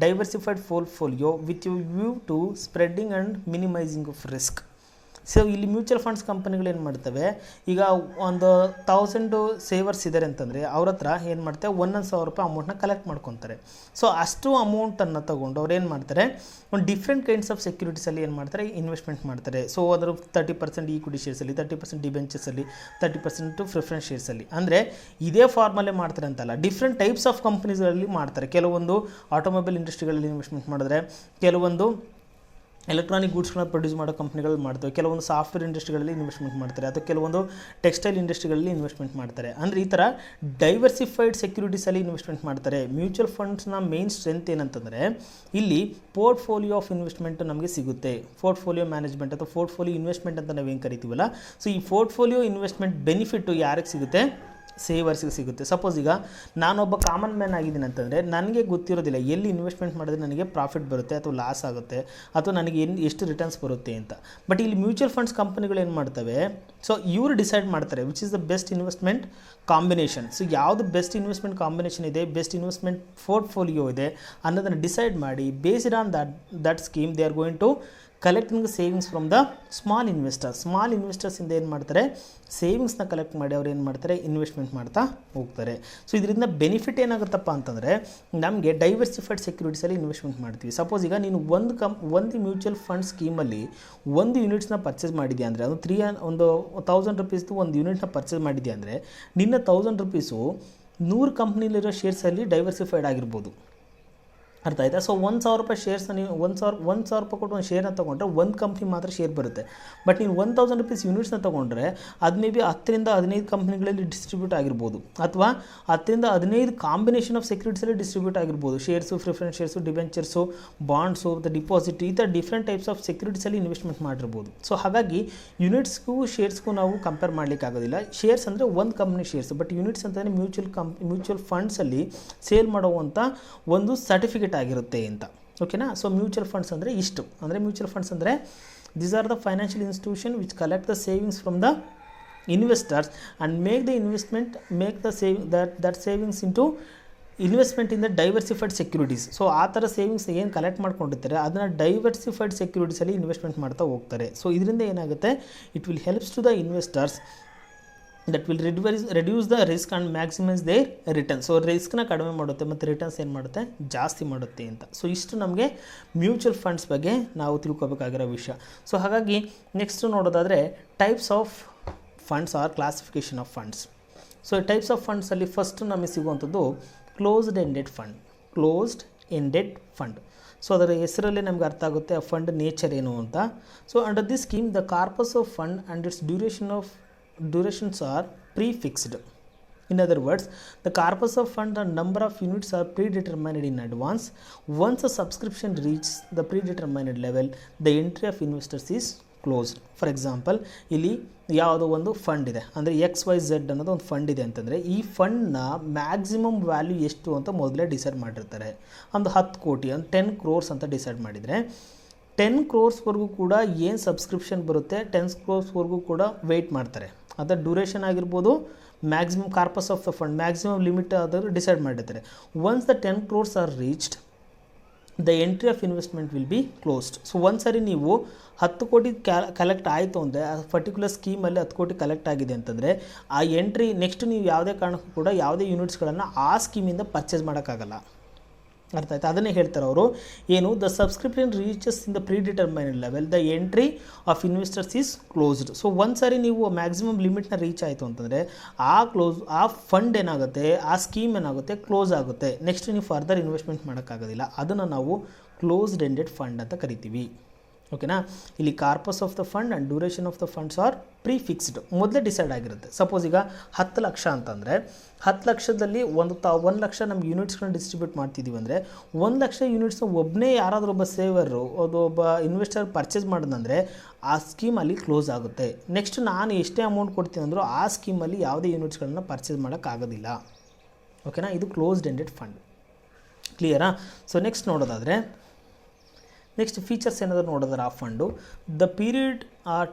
diversified portfolio with a view to spreading and minimizing of risk. So ಇಲ್ಲಿ ಮ್ಯೂಚುವಲ್ ಫಂಡ್ಸ್ ಕಂಪನಿಗಳು ಏನು ಮಾಡ್ತವೆ, ಈಗ ಒಂದು 1000 ಸೇವರ್ಸ್ ಇದ್ದಾರೆ ಅಂತಂದರೆ ಅವ್ರ ಹತ್ರ ಏನು ಮಾಡ್ತಾರೆ, 1,000 ರೂಪಾಯಿ ಅಮೌಂಟ್ನ ಕಲೆಕ್ಟ್ ಮಾಡ್ಕೊತಾರೆ. ಸೊ ಅಷ್ಟು ಅಮೌಂಟನ್ನು ತೊಗೊಂಡು ಅವ್ರು ಏನು ಮಾಡ್ತಾರೆ, ಒಂದು ಡಿಫ್ರೆಂಟ್ ಕೈಂಡ್ಸ್ ಆಫ್ ಸೆಕ್ಯೂರಿಟೀಸಲ್ಲಿ ಏನು ಮಾಡ್ತಾರೆ, ಇನ್ವೆಸ್ಟ್ಮೆಂಟ್ ಮಾಡ್ತಾರೆ. ಸೊ ಅದರ 30% ಈಕ್ವಿಟಿ ಶೇರ್ಸಲ್ಲಿ, 30% ಡಿಬೆಂಚರ್ಸಲ್ಲಿ, 30% ಪ್ರಿಫರೆನ್ಸ್ ಶೇರ್ಸಲ್ಲಿ. ಅಂದರೆ ಇದೇ ಫಾರ್ಮಲ್ಲೇ ಮಾಡ್ತಾರೆ ಅಂತಲ್ಲ, ಡಿಫ್ರೆಂಟ್ ಟೈಪ್ಸ್ ಆಫ್ ಕಂಪ್ನೀಸ್ಗಳಲ್ಲಿ ಮಾಡ್ತಾರೆ. ಕೆಲವೊಂದು ಆಟೋಮೊಬೈಲ್ ಇಂಡಸ್ಟ್ರಿಗಳಲ್ಲಿ ಇನ್ವೆಸ್ಟ್ಮೆಂಟ್ ಮಾಡಿದ್ರೆ, ಕೆಲವೊಂದು ಎಲೆಕ್ಟ್ರಾನಿಕ್ ಗೂಡ್ಸ್ಗಳನ್ನ ಪ್ರೊಡ್ಯೂಸ್ ಮಾಡೋ ಕಂಪ್ನಿಗಳು ಮಾಡ್ತವೆ, ಕೆಲವೊಂದು ಸಾಫ್ಟ್ವೇರ್ ಇಂಡಸ್ಟ್ರಿಗಳಲ್ಲಿ ಇನ್ವೆಸ್ಟ್ಮೆಂಟ್ ಮಾಡ್ತಾರೆ, ಅಥವಾ ಕೆಲವೊಂದು ಟೆಕ್ಸ್ಟೈಲ್ ಇಂಡಸ್ಟ್ರಿಗಳಲ್ಲಿ ಇನ್ವೆಸ್ಟ್ಮೆಂಟ್ ಮಾಡ್ತಾರೆ. ಅಂದರೆ ಈ ಥರ ಡೈವರ್ಸಿಫೈಡ್ ಸೆಕ್ಯೂರಿಟೀಸಲ್ಲಿ ಇನ್ವೆಸ್ಟ್ಮೆಂಟ್ ಮಾಡ್ತಾರೆ. ಮ್ಯೂಚುವಲ್ ಫಂಡ್ಸ್ನ ಮೇನ್ ಸ್ಟ್ರೆಂತ್ ಏನಂತಂದರೆ ಇಲ್ಲಿ ಪೋರ್ಟ್ಫೋಲಿಯೋ ಆಫ್ ಇನ್ವೆಸ್ಟ್ಮೆಂಟ್ ನಮಗೆ ಸಿಗುತ್ತೆ. ಪೋರ್ಟ್ಫೋಲಿಯೋ ಮ್ಯಾನೇಜ್ಮೆಂಟ್ ಅಥವಾ ಪೋರ್ಟ್ಫೋಲಿಯೋ ಇನ್ವೆಸ್ಟ್ಮೆಂಟ್ ಅಂತ ನಾವೇನು ಕರಿತೀವಲ್ಲ, ಸೊ ಈ ಪೋರ್ಟ್ಫೋಲಿಯೋ ಇನ್ವೆಸ್ಟ್ಮೆಂಟ್ ಬೆನಿಫಿಟ್ಟು ಯಾರಿಗೆ ಸಿಗುತ್ತೆ, ಸೇವರ್ಸ್ಗೆ ಸಿಗುತ್ತೆ. ಸಪೋಸ್ ಈಗ ನಾನೊಬ್ಬ ಕಾಮನ್ ಮ್ಯಾನ್ ಆಗಿದ್ದೀನಿ ಅಂತಂದರೆ ನನಗೆ ಗೊತ್ತಿರೋದಿಲ್ಲ ಎಲ್ಲಿ ಇನ್ವೆಸ್ಟ್ಮೆಂಟ್ ಮಾಡಿದ್ರೆ ನನಗೆ ಪ್ರಾಫಿಟ್ ಬರುತ್ತೆ ಅಥವಾ ಲಾಸ್ ಆಗುತ್ತೆ, ಅಥವಾ ನನಗೆ ಎಷ್ಟು ರಿಟರ್ನ್ಸ್ ಬರುತ್ತೆ ಅಂತ. ಬಟ್ ಇಲ್ಲಿ ಮ್ಯೂಚುವಲ್ ಫಂಡ್ಸ್ ಕಂಪನಿಗಳು ಏನು ಮಾಡ್ತವೆ, ಸೊ ಇವರು ಡಿಸೈಡ್ ಮಾಡ್ತಾರೆ which is the best investment combination. So ಯಾವುದು ಬೆಸ್ಟ್ ಇನ್ವೆಸ್ಟ್ಮೆಂಟ್ ಕಾಂಬಿನೇಷನ್ ಇದೆ, ಬೆಸ್ಟ್ ಇನ್ವೆಸ್ಟ್ಮೆಂಟ್ ಪೋರ್ಟ್ಫೋಲಿಯೋ ಇದೆ ಅನ್ನೋದನ್ನು ಡಿಸೈಡ್ ಮಾಡಿ, based on that scheme they are going to collecting savings from the small ಇನ್ವೆಸ್ಟರ್ಸಿಂದ ಏನು ಮಾಡ್ತಾರೆ, ಸೇವಿಂಗ್ಸ್ನ ಕಲೆಕ್ಟ್ ಮಾಡಿ ಅವ್ರು ಏನು ಮಾಡ್ತಾರೆ, ಇನ್ವೆಸ್ಟ್ಮೆಂಟ್ ಮಾಡ್ತಾ ಹೋಗ್ತಾರೆ. ಸೊ ಇದರಿಂದ ಬೆನಿಫಿಟ್ ಏನಾಗುತ್ತಪ್ಪ ಅಂತಂದರೆ, ನಮಗೆ ಡೈವರ್ಸಿಫೈಡ್ ಸೆಕ್ಯೂರಿಟೀಸಲ್ಲಿ ಇನ್ವೆಸ್ಟ್ಮೆಂಟ್ ಮಾಡ್ತೀವಿ. ಸಪೋಸ್ ಈಗ ನೀನು ಒಂದು ಮ್ಯೂಚುವಲ್ ಫಂಡ್ ಸ್ಕೀಮಲ್ಲಿ ಒಂದು ಯೂನಿಟ್ಸ್ನ ಪರ್ಚೇಸ್ ಮಾಡಿದ್ಯಾ ಅಂದರೆ, ಅದು 1,000 ರೂಪೀಸ್ದು ಒಂದು ಯೂನಿಟ್ನ ಪರ್ಚೇಸ್ ಮಾಡಿದ್ಯಾ ಅಂದರೆ, ನಿನ್ನ 1,000 ರೂಪೀಸು 100 ಕಂಪ್ನಿಲಿರೋ ಶೇರ್ಸಲ್ಲಿ ಡೈವರ್ಸಿಫೈಡ್ ಆಗಿರ್ಬೋದು. ಅರ್ಥ ಆಯಿತಾ? ಸೊ 1,000 ರೂಪಾಯಿ ಶೇರ್ಸ್ನ ನೀವು 1,000 ರೂಪಾಯಿ ಕೊಟ್ಟು ಒಂದು ಶೇರ್ನ ತೊಗೊಂಡ್ರೆ ಒಂದು ಕಂಪ್ನಿ ಮಾತ್ರ ಶೇರ್ ಬರುತ್ತೆ. ಬಟ್ ನೀವು 1,000 ರೂಪೀಸ್ ಯೂನಿಟ್ಸ್ನ ತೊಗೊಂಡ್ರೆ ಅದು ಮೇ ಬಿ 10ರಿಂದ 15 ಕಂಪ್ನಿಗಳಲ್ಲಿ ಡಿಸ್ಟ್ರಿಬ್ಯೂಟ್ ಆಗಿರ್ಬೋದು, ಅಥವಾ 10ರಿಂದ 15 ಕಾಂಬಿನೇಷನ್ ಆಫ್ ಸೆಕ್ಯೂರಿಟೀಸಲ್ಲಿ ಡಿಸ್ಟ್ರಿಬ್ಯೂಟ್ ಆಗಿರ್ಬೋದು. Shares, preference shares, debentures, bonds, ಮತ್ತು ಡಿಪಾಸಿಟ್, ಈ ಥರ ಡಿಫ್ರೆಂಟ್ ಟೈಪ್ಸ್ ಆಫ್ ಸೆಕ್ಯೂರಿಟೀಸಲ್ಲಿ ಇನ್ವೆಸ್ಟ್ಮೆಂಟ್ ಮಾಡಿರ್ಬೋದು. ಸೊ ಹಾಗಾಗಿ ಯೂನಿಟ್ಸ್ಗೂ ಶೇರ್ಸ್ಗೂ ನಾವು ಕಂಪೇರ್ ಮಾಡಲಿಕ್ಕೆ ಆಗೋದಿಲ್ಲ. ಶೇರ್ಸ್ ಅಂದರೆ ಒಂದು ಕಂಪ್ನಿ ಶೇರ್ಸ್, ಬಟ್ ಯೂನಿಟ್ಸ್ ಅಂತಂದರೆ ಮ್ಯೂಚುವಲ್ ಫಂಡ್ಸಲ್ಲಿ ಸೇಲ್ ಮಾಡುವಂಥ ಒಂದು ಸರ್ಟಿಫಿಕೇಟ್ ಆಗಿರುತ್ತೆ ಅಂತ. ಓಕೆನಾ? ಸೊ ಮ್ಯೂಚುವಲ್ ಫಂಡ್ಸ್ ಅಂದರೆ ಇಷ್ಟು. ಅಂದರೆ ಮ್ಯೂಚುವಲ್ ಫಂಡ್ಸ್ ಅಂದರೆ these are the financial institution which collect the savings from the investors and make the that savings into investment in the diversified securities. So ಆ ಥರ ಸೇವಿಂಗ್ಸ್ ಏನು ಕಲೆಕ್ಟ್ ಮಾಡ್ಕೊಂಡಿರ್ತಾರೆ ಅದನ್ನು ಡೈವರ್ಸಿಫೈಡ್ ಸೆಕ್ಯೂರಿಟೀಸಲ್ಲಿ ಇನ್ವೆಸ್ಟ್ಮೆಂಟ್ ಮಾಡ್ತಾ ಹೋಗ್ತಾರೆ. ಸೊ ಇದರಿಂದ ಏನಾಗುತ್ತೆ, it will helps to the investors that will reduce the risk and maximise their return. So ರಿಸ್ಕ್ನ ಕಡಿಮೆ ಮಾಡುತ್ತೆ ಮತ್ತು ರಿಟರ್ನ್ಸ್ ಏನು ಮಾಡುತ್ತೆ, ಜಾಸ್ತಿ ಮಾಡುತ್ತೆ ಅಂತ. ಸೊ ಇಷ್ಟು ನಮಗೆ ಮ್ಯೂಚುವಲ್ ಫಂಡ್ಸ್ ಬಗ್ಗೆ ನಾವು ತಿಳ್ಕೊಬೇಕಾಗಿರೋ ವಿಷಯ. ಸೊ ಹಾಗಾಗಿ ನೆಕ್ಸ್ಟ್ ನೋಡೋದಾದರೆ types of funds or classification of funds. So types of ಫಂಡ್ಸಲ್ಲಿ ಫಸ್ಟ್ ನಮಗೆ ಸಿಗುವಂಥದ್ದು ಕ್ಲೋಸ್ಡ್ ಎಂಡೆಡ್ ಫಂಡ್. ಸೊ ಅದರ ಹೆಸರಲ್ಲೇ ನಮ್ಗೆ ಅರ್ಥ ಆಗುತ್ತೆ ಆ ಫಂಡ್ ನೇಚರ್ ಏನು ಅಂತ. So under this scheme the corpus of fund and its durations are prefixed. In other words, the corpus of fund and number of units are predetermined in advance. Once a subscription reaches the predetermined level, the entry of investors is closed. For example, ಇಲ್ಲಿ ಯಾವುದೋ ಒಂದು ಫಂಡ್ ಇದೆ ಅಂದರೆ XYZ ಅನ್ನೋದು ಒಂದು ಫಂಡ್ ಇದೆ ಅಂತಂದರೆ ಈ ಫಂಡ್ನ ಮ್ಯಾಕ್ಸಿಮಮ್ ವ್ಯಾಲ್ಯೂ ಎಷ್ಟು ಅಂತ ಮೊದಲೇ ಡಿಸೈಡ್ ಮಾಡಿರ್ತಾರೆ. ಒಂದು 10 ಕೋಟಿ ಒಂದು 10 crores ಅಂತ ಡಿಸೈಡ್ ಮಾಡಿದರೆ 10 crores ಕೂಡ ಏನು ಸಬ್ಸ್ಕ್ರಿಪ್ಷನ್ ಬರುತ್ತೆ 10 crores ಕೂಡ ವೆಯ್ಟ್ ಮಾಡ್ತಾರೆ. ಅದರ ಡ್ಯೂರೇಷನ್ ಆಗಿರ್ಬೋದು, maximum corpus of the fund maximum limit ಆದರೂ ಡಿಸೈಡ್ ಮಾಡಿರ್ತಾರೆ. Once the 10 crores are reached, the entry of investment will be closed. So ಒಂದು ಸರಿ ನೀವು 10 ಕೋಟಿ ಕಲೆಕ್ಟ್ ಆಯಿತು ಅಂದರೆ ಆ ಪರ್ಟಿಕ್ಯುಲರ್ ಸ್ಕೀಮಲ್ಲಿ 10 ಕೋಟಿ ಕಲೆಕ್ಟ್ ಆಗಿದೆ ಅಂತಂದರೆ ಆ ಎಂಟ್ರಿ ನೆಕ್ಸ್ಟ್ ನೀವು ಯಾವುದೇ ಕಾರಣಕ್ಕೂ ಕೂಡ ಯಾವುದೇ ಯೂನಿಟ್ಸ್ಗಳನ್ನು ಆ ಸ್ಕೀಮಿಂದ ಪರ್ಚೇಸ್ ಮಾಡೋಕ್ಕಾಗಲ್ಲ. ಅರ್ಥ ಆಯ್ತು? ಅದನ್ನೇ ಹೇಳ್ತಾರೆ ಅವರು, ಏನು the subscription reaches in the predetermined level the entry of investors is closed. So ಒಂದು ಸಾರಿ ನೀವು ಮ್ಯಾಕ್ಸಿಮಮ್ ಲಿಮಿಟ್ನ ರೀಚ್ ಆಯಿತು ಅಂತಂದರೆ ಆ ಫಂಡ್ ಏನಾಗುತ್ತೆ, ಆ ಸ್ಕೀಮ್ ಏನಾಗುತ್ತೆ, ಕ್ಲೋಸ್ ಆಗುತ್ತೆ. ನೆಕ್ಸ್ಟ್ ನೀವು ಫರ್ದರ್ ಇನ್ವೆಸ್ಟ್ಮೆಂಟ್ ಮಾಡೋಕ್ಕಾಗೋದಿಲ್ಲ. ಅದನ್ನು ನಾವು ಕ್ಲೋಸ್ಡ್ ಎಂಡೆಡ್ ಫಂಡ್ ಅಂತ ಕರಿತೀವಿ. ಓಕೆನಾ? ಇಲ್ಲಿ corpus of the fund and duration of the funds are prefixed, ಮೊದಲೇ ಡಿಸೈಡ್ ಆಗಿರುತ್ತೆ. ಸಪೋಸ್ ಈಗ 10 ಲಕ್ಷ ಅಂತಂದರೆ 10 ಲಕ್ಷದಲ್ಲಿ 1 ಲಕ್ಷ ನಮ್ಗೆ ಯೂನಿಟ್ಸ್ಗಳನ್ನ ಡಿಸ್ಟ್ರಿಬ್ಯೂಟ್ ಮಾಡ್ತಿದ್ದೀವಿ ಅಂದರೆ 1 ಲಕ್ಷ ಯೂನಿಟ್ಸ್ನ ಒಬ್ಬನೇ ಯಾರಾದರೂ ಒಬ್ಬ ಸೇವರು ಒಬ್ಬ ಇನ್ವೆಸ್ಟರ್ ಪರ್ಚೇಸ್ ಮಾಡಿದಂದರೆ ಆ ಸ್ಕೀಮಲ್ಲಿ ಕ್ಲೋಸ್ ಆಗುತ್ತೆ. ನೆಕ್ಸ್ಟ್ ನಾನು ಎಷ್ಟೇ ಅಮೌಂಟ್ ಕೊಡ್ತೀನಿ ಅಂದರೂ ಆ ಸ್ಕೀಮಲ್ಲಿ ಯಾವುದೇ ಯೂನಿಟ್ಸ್ಗಳನ್ನ ಪರ್ಚೇಸ್ ಮಾಡೋಕ್ಕಾಗೋದಿಲ್ಲ. ಓಕೆನಾ? ಇದು ಕ್ಲೋಸ್ಡ್ ಎಂಡೆಡ್ ಫಂಡ್. ಕ್ಲಿಯರಾ? ಸೊ ನೆಕ್ಸ್ಟ್ ನೋಡೋದಾದರೆ ನೆಕ್ಸ್ಟ್ ಫೀಚರ್ಸ್ ಏನಾದರೂ ನೋಡಿದ್ರೆ ಆ fund the period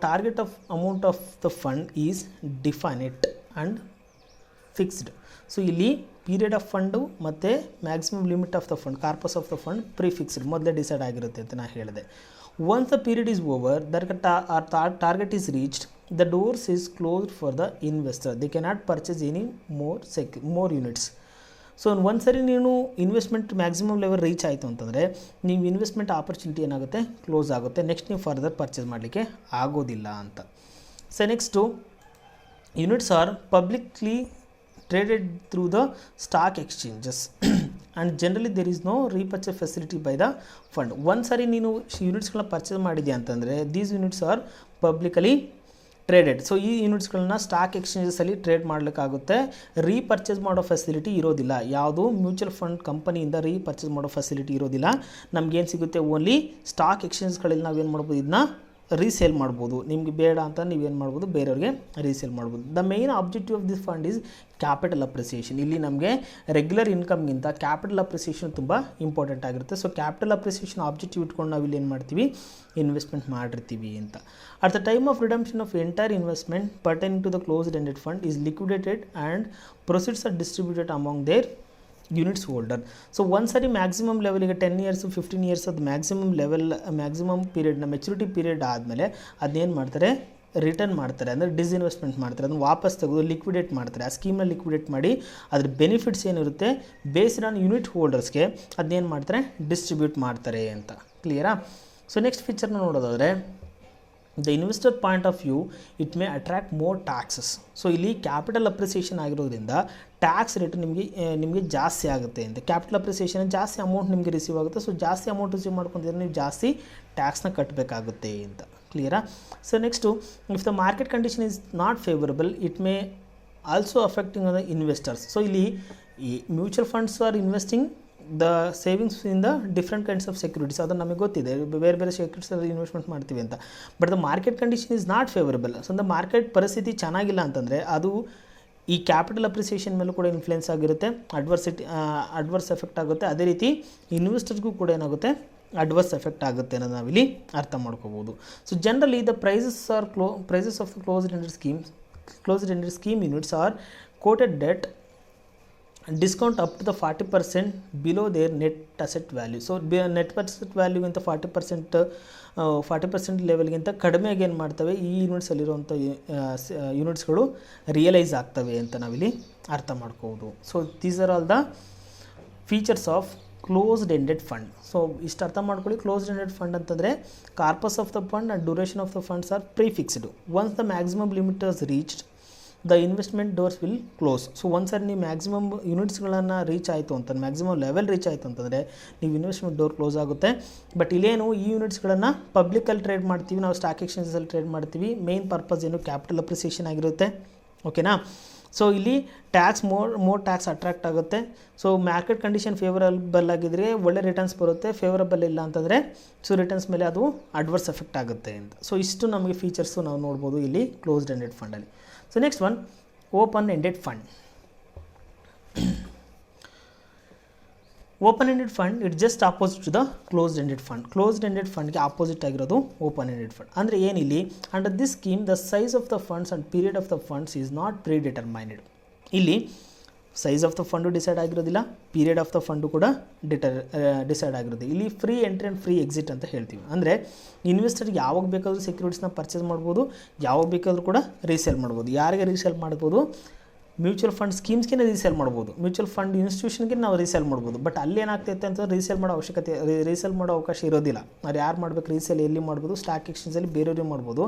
target of amount of the fund is definite and fixed. So ಇಲ್ಲಿ ಪೀರಿಯಡ್ ಆಫ್ ಫಂಡು ಮತ್ತು maximum limit of the fund corpus of the fund prefixed, ಮೊದಲೇ ಡಿಸೈಡ್ ಆಗಿರುತ್ತೆ ಅಂತ ನಾನು ಹೇಳಿದೆ. Once the period is over, their target is reached, the doors is closed for the investor. They cannot purchase any more units. So ಒಂದು ಸರಿ ನೀನು ಇನ್ವೆಸ್ಟ್ಮೆಂಟ್ ಮ್ಯಾಕ್ಸಿಮಮ್ ಲೆವೆಲ್ ರೀಚ್ ಆಯಿತು ಅಂತಂದರೆ ನೀವು ಇನ್ವೆಸ್ಟ್ಮೆಂಟ್ ಆಪರ್ಚುನಿಟಿ ಏನಾಗುತ್ತೆ, ಕ್ಲೋಸ್ ಆಗುತ್ತೆ. ನೆಕ್ಸ್ಟ್ ನೀವು ಫರ್ದರ್ ಪರ್ಚೇಸ್ ಮಾಡಲಿಕ್ಕೆ ಆಗೋದಿಲ್ಲ ಅಂತ. So next units are publicly traded through the stock exchanges and generally there is no repurchase facility by the fund. ಒಂದು ಸಾರಿ ನೀನು ಯೂನಿಟ್ಸ್ಗಳನ್ನ ಪರ್ಚೇಸ್ ಮಾಡಿದ್ಯಾ ಅಂತಂದರೆ these units are publicly traded. So ಈ ಯೂನಿಟ್ಸ್ಗಳನ್ನ ಸ್ಟಾಕ್ ಎಕ್ಸ್ಚೇಂಜಸಲ್ಲಿ ಟ್ರೇಡ್ ಮಾಡಲಿಕ್ಕಾಗುತ್ತೆ. ರೀಪರ್ಚೇಸ್ ಮಾಡೋ ಫೆಸಿಲಿಟಿ ಇರೋದಿಲ್ಲ. ಯಾವುದು ಮ್ಯೂಚುವಲ್ ಫಂಡ್ ಕಂಪನಿಯಿಂದ ರೀಪರ್ಚೇಸ್ ಮಾಡೋ ಫೆಸಿಲಿಟಿ ಇರೋದಿಲ್ಲ. ನಮಗೇನು ಸಿಗುತ್ತೆ, ಓನ್ಲಿ ಸ್ಟಾಕ್ ಎಕ್ಸ್ಚೇಂಜ್ಗಳಲ್ಲಿ ನಾವೇನು ಮಾಡ್ಬೋದು, ಇದನ್ನ ರೀಸೇಲ್ ಮಾಡ್ಬೋದು. ನಿಮಗೆ ಬೇಡ ಅಂತ ನೀವೇನು ಮಾಡ್ಬೋದು, ಬೇರೆಯವ್ರಿಗೆ ರೀಸೇಲ್ ಮಾಡ್ಬೋದು. The main objective of this fund is capital appreciation. ಇಲ್ಲಿ ನಮಗೆ ರೆಗ್ಯುಲರ್ ಇನ್ಕಮ್ಗಿಂತ ಕ್ಯಾಪಿಟಲ್ ಅಪ್ರಿಸಿಯೇಷನ್ ತುಂಬ ಇಂಪಾರ್ಟೆಂಟ್ ಆಗಿರುತ್ತೆ. ಸೊ ಕ್ಯಾಪಿಟಲ್ ಅಪ್ರಿಸಿಯೇಷನ್ ಆಬ್ಜೆಕ್ಟಿವ್ ಇಟ್ಕೊಂಡು ನಾವು ಇಲ್ಲಿ ಏನು ಮಾಡ್ತೀವಿ, ಇನ್ವೆಸ್ಟ್ಮೆಂಟ್ ಮಾಡಿರ್ತೀವಿ ಅಂತ. At the time of redemption of entire investment pertaining to the closed ended fund is liquidated and proceeds are distributed among their units holder. So ಒಂದು ಸರಿ ಮ್ಯಾಕ್ಸಿಮಮ್ ಲೆವೆಲಿಗೆ 10 years 15 years ಅದು ಮ್ಯಾಕ್ಸಿಮಮ್ ಪೀರಿಯಡ್ನ ಮೆಚುರಿಟಿ ಪೀರಿಯಡ್ ಆದಮೇಲೆ ಅದನ್ನೇನು ಮಾಡ್ತಾರೆ, ರಿಟರ್ನ್ ಮಾಡ್ತಾರೆ, ಅಂದರೆ ಡಿಸ್ಇನ್ವೆಸ್ಟ್ಮೆಂಟ್ ಮಾಡ್ತಾರೆ. ಅದನ್ನು ವಾಪಸ್ ತೆಗೆದು ಲಿಕ್ವಿಡೇಟ್ ಮಾಡ್ತಾರೆ. ಆ ಸ್ಕೀಮ್ನ ಲಿಕ್ವಿಡೇಟ್ ಮಾಡಿ ಅದ್ರ ಬೆನಿಫಿಟ್ಸ್ ಏನಿರುತ್ತೆ ಬೇಸ್ಡ್ ಆನ್ ಯೂನಿಟ್ ಹೋಲ್ಡರ್ಸ್ಗೆ ಅದನ್ನೇನು ಮಾಡ್ತಾರೆ, ಡಿಸ್ಟ್ರಿಬ್ಯೂಟ್ ಮಾಡ್ತಾರೆ ಅಂತ. ಕ್ಲಿಯರಾ? ಸೊ ನೆಕ್ಸ್ಟ್ ಫೀಚರ್ನ ನೋಡೋದಾದರೆ the investor point of view it may attract more taxes. So ಇಲ್ಲಿ ಕ್ಯಾಪಿಟಲ್ ಅಪ್ರಿಸಿಯೇಷನ್ ಆಗಿರೋದ್ರಿಂದ ಟ್ಯಾಕ್ಸ್ ರೇಟ್ ನಿಮಗೆ ಜಾಸ್ತಿ ಆಗುತ್ತೆ ಅಂತ. ಕ್ಯಾಪಿಟಲ್ ಅಪ್ರಿಸಿಯೇಷನ್ ಜಾಸ್ತಿ ಅಮೌಂಟ್ ನಿಮಗೆ ರಿಸೀವ್ ಆಗುತ್ತೆ. ಸೊ ಜಾಸ್ತಿ ಅಮೌಂಟ್ ರಿಸೀವ್ ಮಾಡ್ಕೊಂಡ್ರೆ ನೀವು ಜಾಸ್ತಿ ಟ್ಯಾಕ್ಸ್ನ ಕಟ್ಟಬೇಕಾಗುತ್ತೆ ಅಂತ. ಕ್ಲಿಯರಾ? So next if the market condition is not favourable it may also affecting the investors. So ಇಲ್ಲಿ ಈ mutual funds are investing the savings in the different kinds of securities. ಅದು ನಮಗೆ ಗೊತ್ತಿದೆ, ಬೇರೆ ಬೇರೆ ಸೆಕ್ಯೂರಿಟೀಸಲ್ಲಿ ಇನ್ವೆಸ್ಟ್ಮೆಂಟ್ ಮಾಡ್ತೀವಿ ಅಂತ. But the market condition is not favourable. So the market ಪರಿಸ್ಥಿತಿ ಚೆನ್ನಾಗಿಲ್ಲ ಅಂತಂದರೆ ಅದು ಈ ಕ್ಯಾಪಿಟಲ್ ಅಪ್ರಿಸಿಯೇಷನ್ ಮೇಲೂ ಕೂಡ ಇನ್ಫ್ಲುಯೆನ್ಸ್ ಆಗಿರುತ್ತೆ, ಅಡ್ವರ್ಸ್ ಎಫೆಕ್ಟ್ ಆಗುತ್ತೆ. ಅದೇ ರೀತಿ ಇನ್ವೆಸ್ಟರ್ಸ್ಗೂ ಕೂಡ ಏನಾಗುತ್ತೆ, ಅಡ್ವರ್ಸ್ ಎಫೆಕ್ಟ್ ಆಗುತ್ತೆ ಅನ್ನೋದು ನಾವಿಲ್ಲಿ ಅರ್ಥ ಮಾಡ್ಕೋಬೋದು. So generally the prices of the closed ended scheme units are quoted debt discount up to the 40% below their net asset value. So net asset ವ್ಯಾಲ್ಯೂಗಿಂತ 40% ಲೆವೆಲ್ಗಿಂತ ಕಡಿಮೆಗೆ ಏನು ಮಾಡ್ತವೆ, ಈ ಯೂನಿಟ್ಸಲ್ಲಿರುವಂಥ ಯೂನಿಟ್ಸ್ಗಳು ರಿಯಲೈಸ್ ಆಗ್ತವೆ ಅಂತ ನಾವಿಲ್ಲಿ ಅರ್ಥ ಮಾಡ್ಕೋಬೋದು. So these are all the features of closed ended fund. So ಇಷ್ಟು ಅರ್ಥ ಮಾಡ್ಕೊಳ್ಳಿ. ಕ್ಲೋಸ್ಡ್ ಎಂಡೆಡ್ ಫಂಡ್ ಅಂತಂದರೆ corpus of the fund and duration of the funds are prefixed. Once the maximum limit is reached the investment doors will close. So ಒಂದು ಸರಿ ನೀವು ಮ್ಯಾಕ್ಸಿಮಮ್ ಯೂನಿಟ್ಸ್ಗಳನ್ನು ರೀಚ್ ಆಯಿತು ಅಂತ, ಮ್ಯಾಕ್ಸಿಮಮ್ ಲೆವೆಲ್ ರೀಚ್ ಆಯಿತು ಅಂತಂದರೆ ನೀವು ಇನ್ವೆಸ್ಟ್ಮೆಂಟ್ ಡೋರ್ ಕ್ಲೋಸ್ ಆಗುತ್ತೆ. ಬಟ್ ಇಲ್ಲೇನು ಈ ಯೂನಿಟ್ಸ್ಗಳನ್ನು ಪಬ್ಲಿಕಲ್ಲಿ ಟ್ರೇಡ್ ಮಾಡ್ತೀವಿ, ನಾವು ಸ್ಟಾಕ್ ಎಕ್ಸ್ಚೇಂಜಸಲ್ಲಿ ಟ್ರೇಡ್ ಮಾಡ್ತೀವಿ. ಮೇನ್ ಪರ್ಪಸ್ ಏನು, ಕ್ಯಾಪಿಟಲ್ ಅಪ್ರಿಸಿಯೇಷನ್ ಆಗಿರುತ್ತೆ. ಓಕೆನಾ? ಸೊ ಇಲ್ಲಿ ಟ್ಯಾಕ್ಸ್ ಮೋರ್ ಟ್ಯಾಕ್ಸ್ ಅಟ್ರಾಕ್ಟ್ ಆಗುತ್ತೆ. ಸೊ ಮಾರ್ಕೆಟ್ ಕಂಡೀಷನ್ ಫೇವರಬಲ್ ಆಗಿದ್ದರೆ ಒಳ್ಳೆ ರಿಟರ್ನ್ಸ್ ಬರುತ್ತೆ, ಫೇವರಬಲ್ ಇಲ್ಲ ಅಂತಂದರೆ ಸೊ ರಿಟರ್ನ್ಸ್ ಮೇಲೆ ಅದು ಅಡ್ವರ್ಸ್ ಎಫೆಕ್ಟ್ ಆಗುತ್ತೆ ಅಂತ. ಸೊ ಇಷ್ಟು ನಮಗೆ ಫೀಚರ್ಸು ನಾವು ನೋಡ್ಬೋದು ಇಲ್ಲಿ ಕ್ಲೋಸ್ಡ್ ಎಂಡೆಡ್ ಫಂಡಲ್ಲಿ. So next one open ended fund. Open ended fund it just opposite to the closed ended fund. Closed ended ಫಂಡ್ಗೆ ಆಪೋಸಿಟ್ ಆಗಿರೋದು ಓಪನ್ ಎಂಡೆಡ್ ಫಂಡ್. ಅಂದರೆ ಏನಿಲ್ಲಿ under this scheme the size of the funds and period of the funds is not predetermined. ಇಲ್ಲಿ size of the fund decide ಆಗಿರೋದಿಲ್ಲ, ಪೀರಿಯಡ್ ಆಫ್ ದ ಫಂಡು ಕೂಡ ಡಿಸೈಡ್ ಆಗಿರೋದು. ಇಲ್ಲಿ free entry and free exit ಅಂತ ಹೇಳ್ತೀವಿ. ಅಂದರೆ ಇನ್ವೆಸ್ಟರ್ಗೆ ಯಾವಾಗ ಬೇಕಾದರೂ ಸೆಕ್ಯೂರಿಟೀಸ್ನ ಪರ್ಚೇಸ್ ಮಾಡ್ಬೋದು, ಯಾವಾಗ ಬೇಕಾದರೂ ಕೂಡ ರೀಸೇಲ್ ಮಾಡ್ಬೋದು. ಯಾರಿಗೆ ರೀಸೇಲ್ ಮಾಡ್ಬೋದು? ಮ್ಯೂಚುವಲ್ ಫಂಡ್ ಸ್ಕೀಮ್ಸ್ಗೆ ರೀಸೇಲ್ ಮಾಡ್ಬೋದು, ಮ್ಯೂಚುವಲ್ ಫಂಡ್ ಇನ್ಸ್ಟಿಟ್ಯೂಷನ್ಗೆ ನಾವು ರೀಸೇಲ್ ಮಾಡ್ಬೋದು. ಬಟ್ ಅಲ್ಲಿ ಏನಾಗ್ತೈತೆ ಅಂತಂದ್ರೆ ರೀಸೇಲ್ ಮಾಡೋ ಅವಶ್ಯಕತೆ, ರೀಸೇಲ್ ಮಾಡೋ ಅವಕಾಶ ಇರೋದಿಲ್ಲ. ಅದು ಯಾರು ಮಾಡಬೇಕು? ರೀಸೇಲ್ ಎಲ್ಲಿ ಮಾಡ್ಬೋದು? ಸ್ಟಾಕ್ ಎಕ್ಸ್ಚೇಂಜಲ್ಲಿ ಬೇರೆಯವ್ರಿಗೆ ಮಾಡ್ಬೋದು.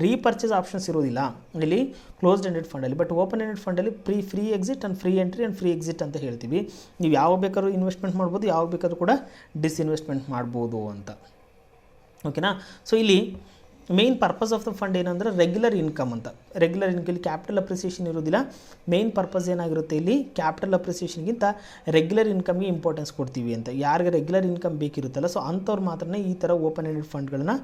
ರೀಪರ್ಚೇಸ್ ಆಪ್ಷನ್ಸ್ ಇರೋದಿಲ್ಲ ಇಲ್ಲಿ ಕ್ಲೋಸ್ಡ್ ಎಂಡೆಡ್ ಫಂಡಲ್ಲಿ. ಬಟ್ ಓಪನ್ ಎಂಡೆಡ್ ಫಂಡಲ್ಲಿ free exit and free entry and free exit ಅಂತ ಹೇಳ್ತೀವಿ. ನೀವು ಯಾವಾಗ ಬೇಕಾದ್ರೂ ಇನ್ವೆಸ್ಟ್ಮೆಂಟ್ ಮಾಡ್ಬೋದು, ಯಾವಾಗ ಬೇಕಾದ್ರೂ ಕೂಡ ಡಿಸ್ಇನ್ವೆಸ್ಟ್ಮೆಂಟ್ ಮಾಡ್ಬೋದು ಅಂತ. ಓಕೆನಾ? ಸೊ ಇಲ್ಲಿ main purpose of the fund ಏನಂದರೆ ರೆಗ್ಯುಲರ್ ಇನ್ಕಮ್ ಅಂತ. ರೆಗ್ಯುಲರ್ ಇನ್ಕಮ್ ಇಲ್ಲಿ ಕ್ಯಾಪಿಟಲ್ ಅಪ್ರಿಸಿಯೇಷನ್ ಇರೋದಿಲ್ಲ. ಮೇನ್ ಪರ್ಪಸ್ ಏನಾಗಿರುತ್ತೆ ಇಲ್ಲಿ ಕ್ಯಾಪಿಟಲ್ ಅಪ್ರಿಸಿಯೇಷನ್ಗಿಂತ ರೆಗ್ಯುಲರ್ ಇನ್ಕಮ್ಗೆ ಇಂಪಾರ್ಟೆನ್ಸ್ ಕೊಡ್ತೀವಿ ಅಂತ. ಯಾರಿಗೆ ರೆಗ್ಯುಲರ್ ಇನ್ಕಮ್ ಬೇಕಿರುತ್ತಲ್ಲ, ಸೊ ಅಂಥವ್ರು ಮಾತ್ರ ಈ ಥರ ಓಪನ್ ಎಂಡೆಡ್ ಫಂಡ್ಗಳನ್ನ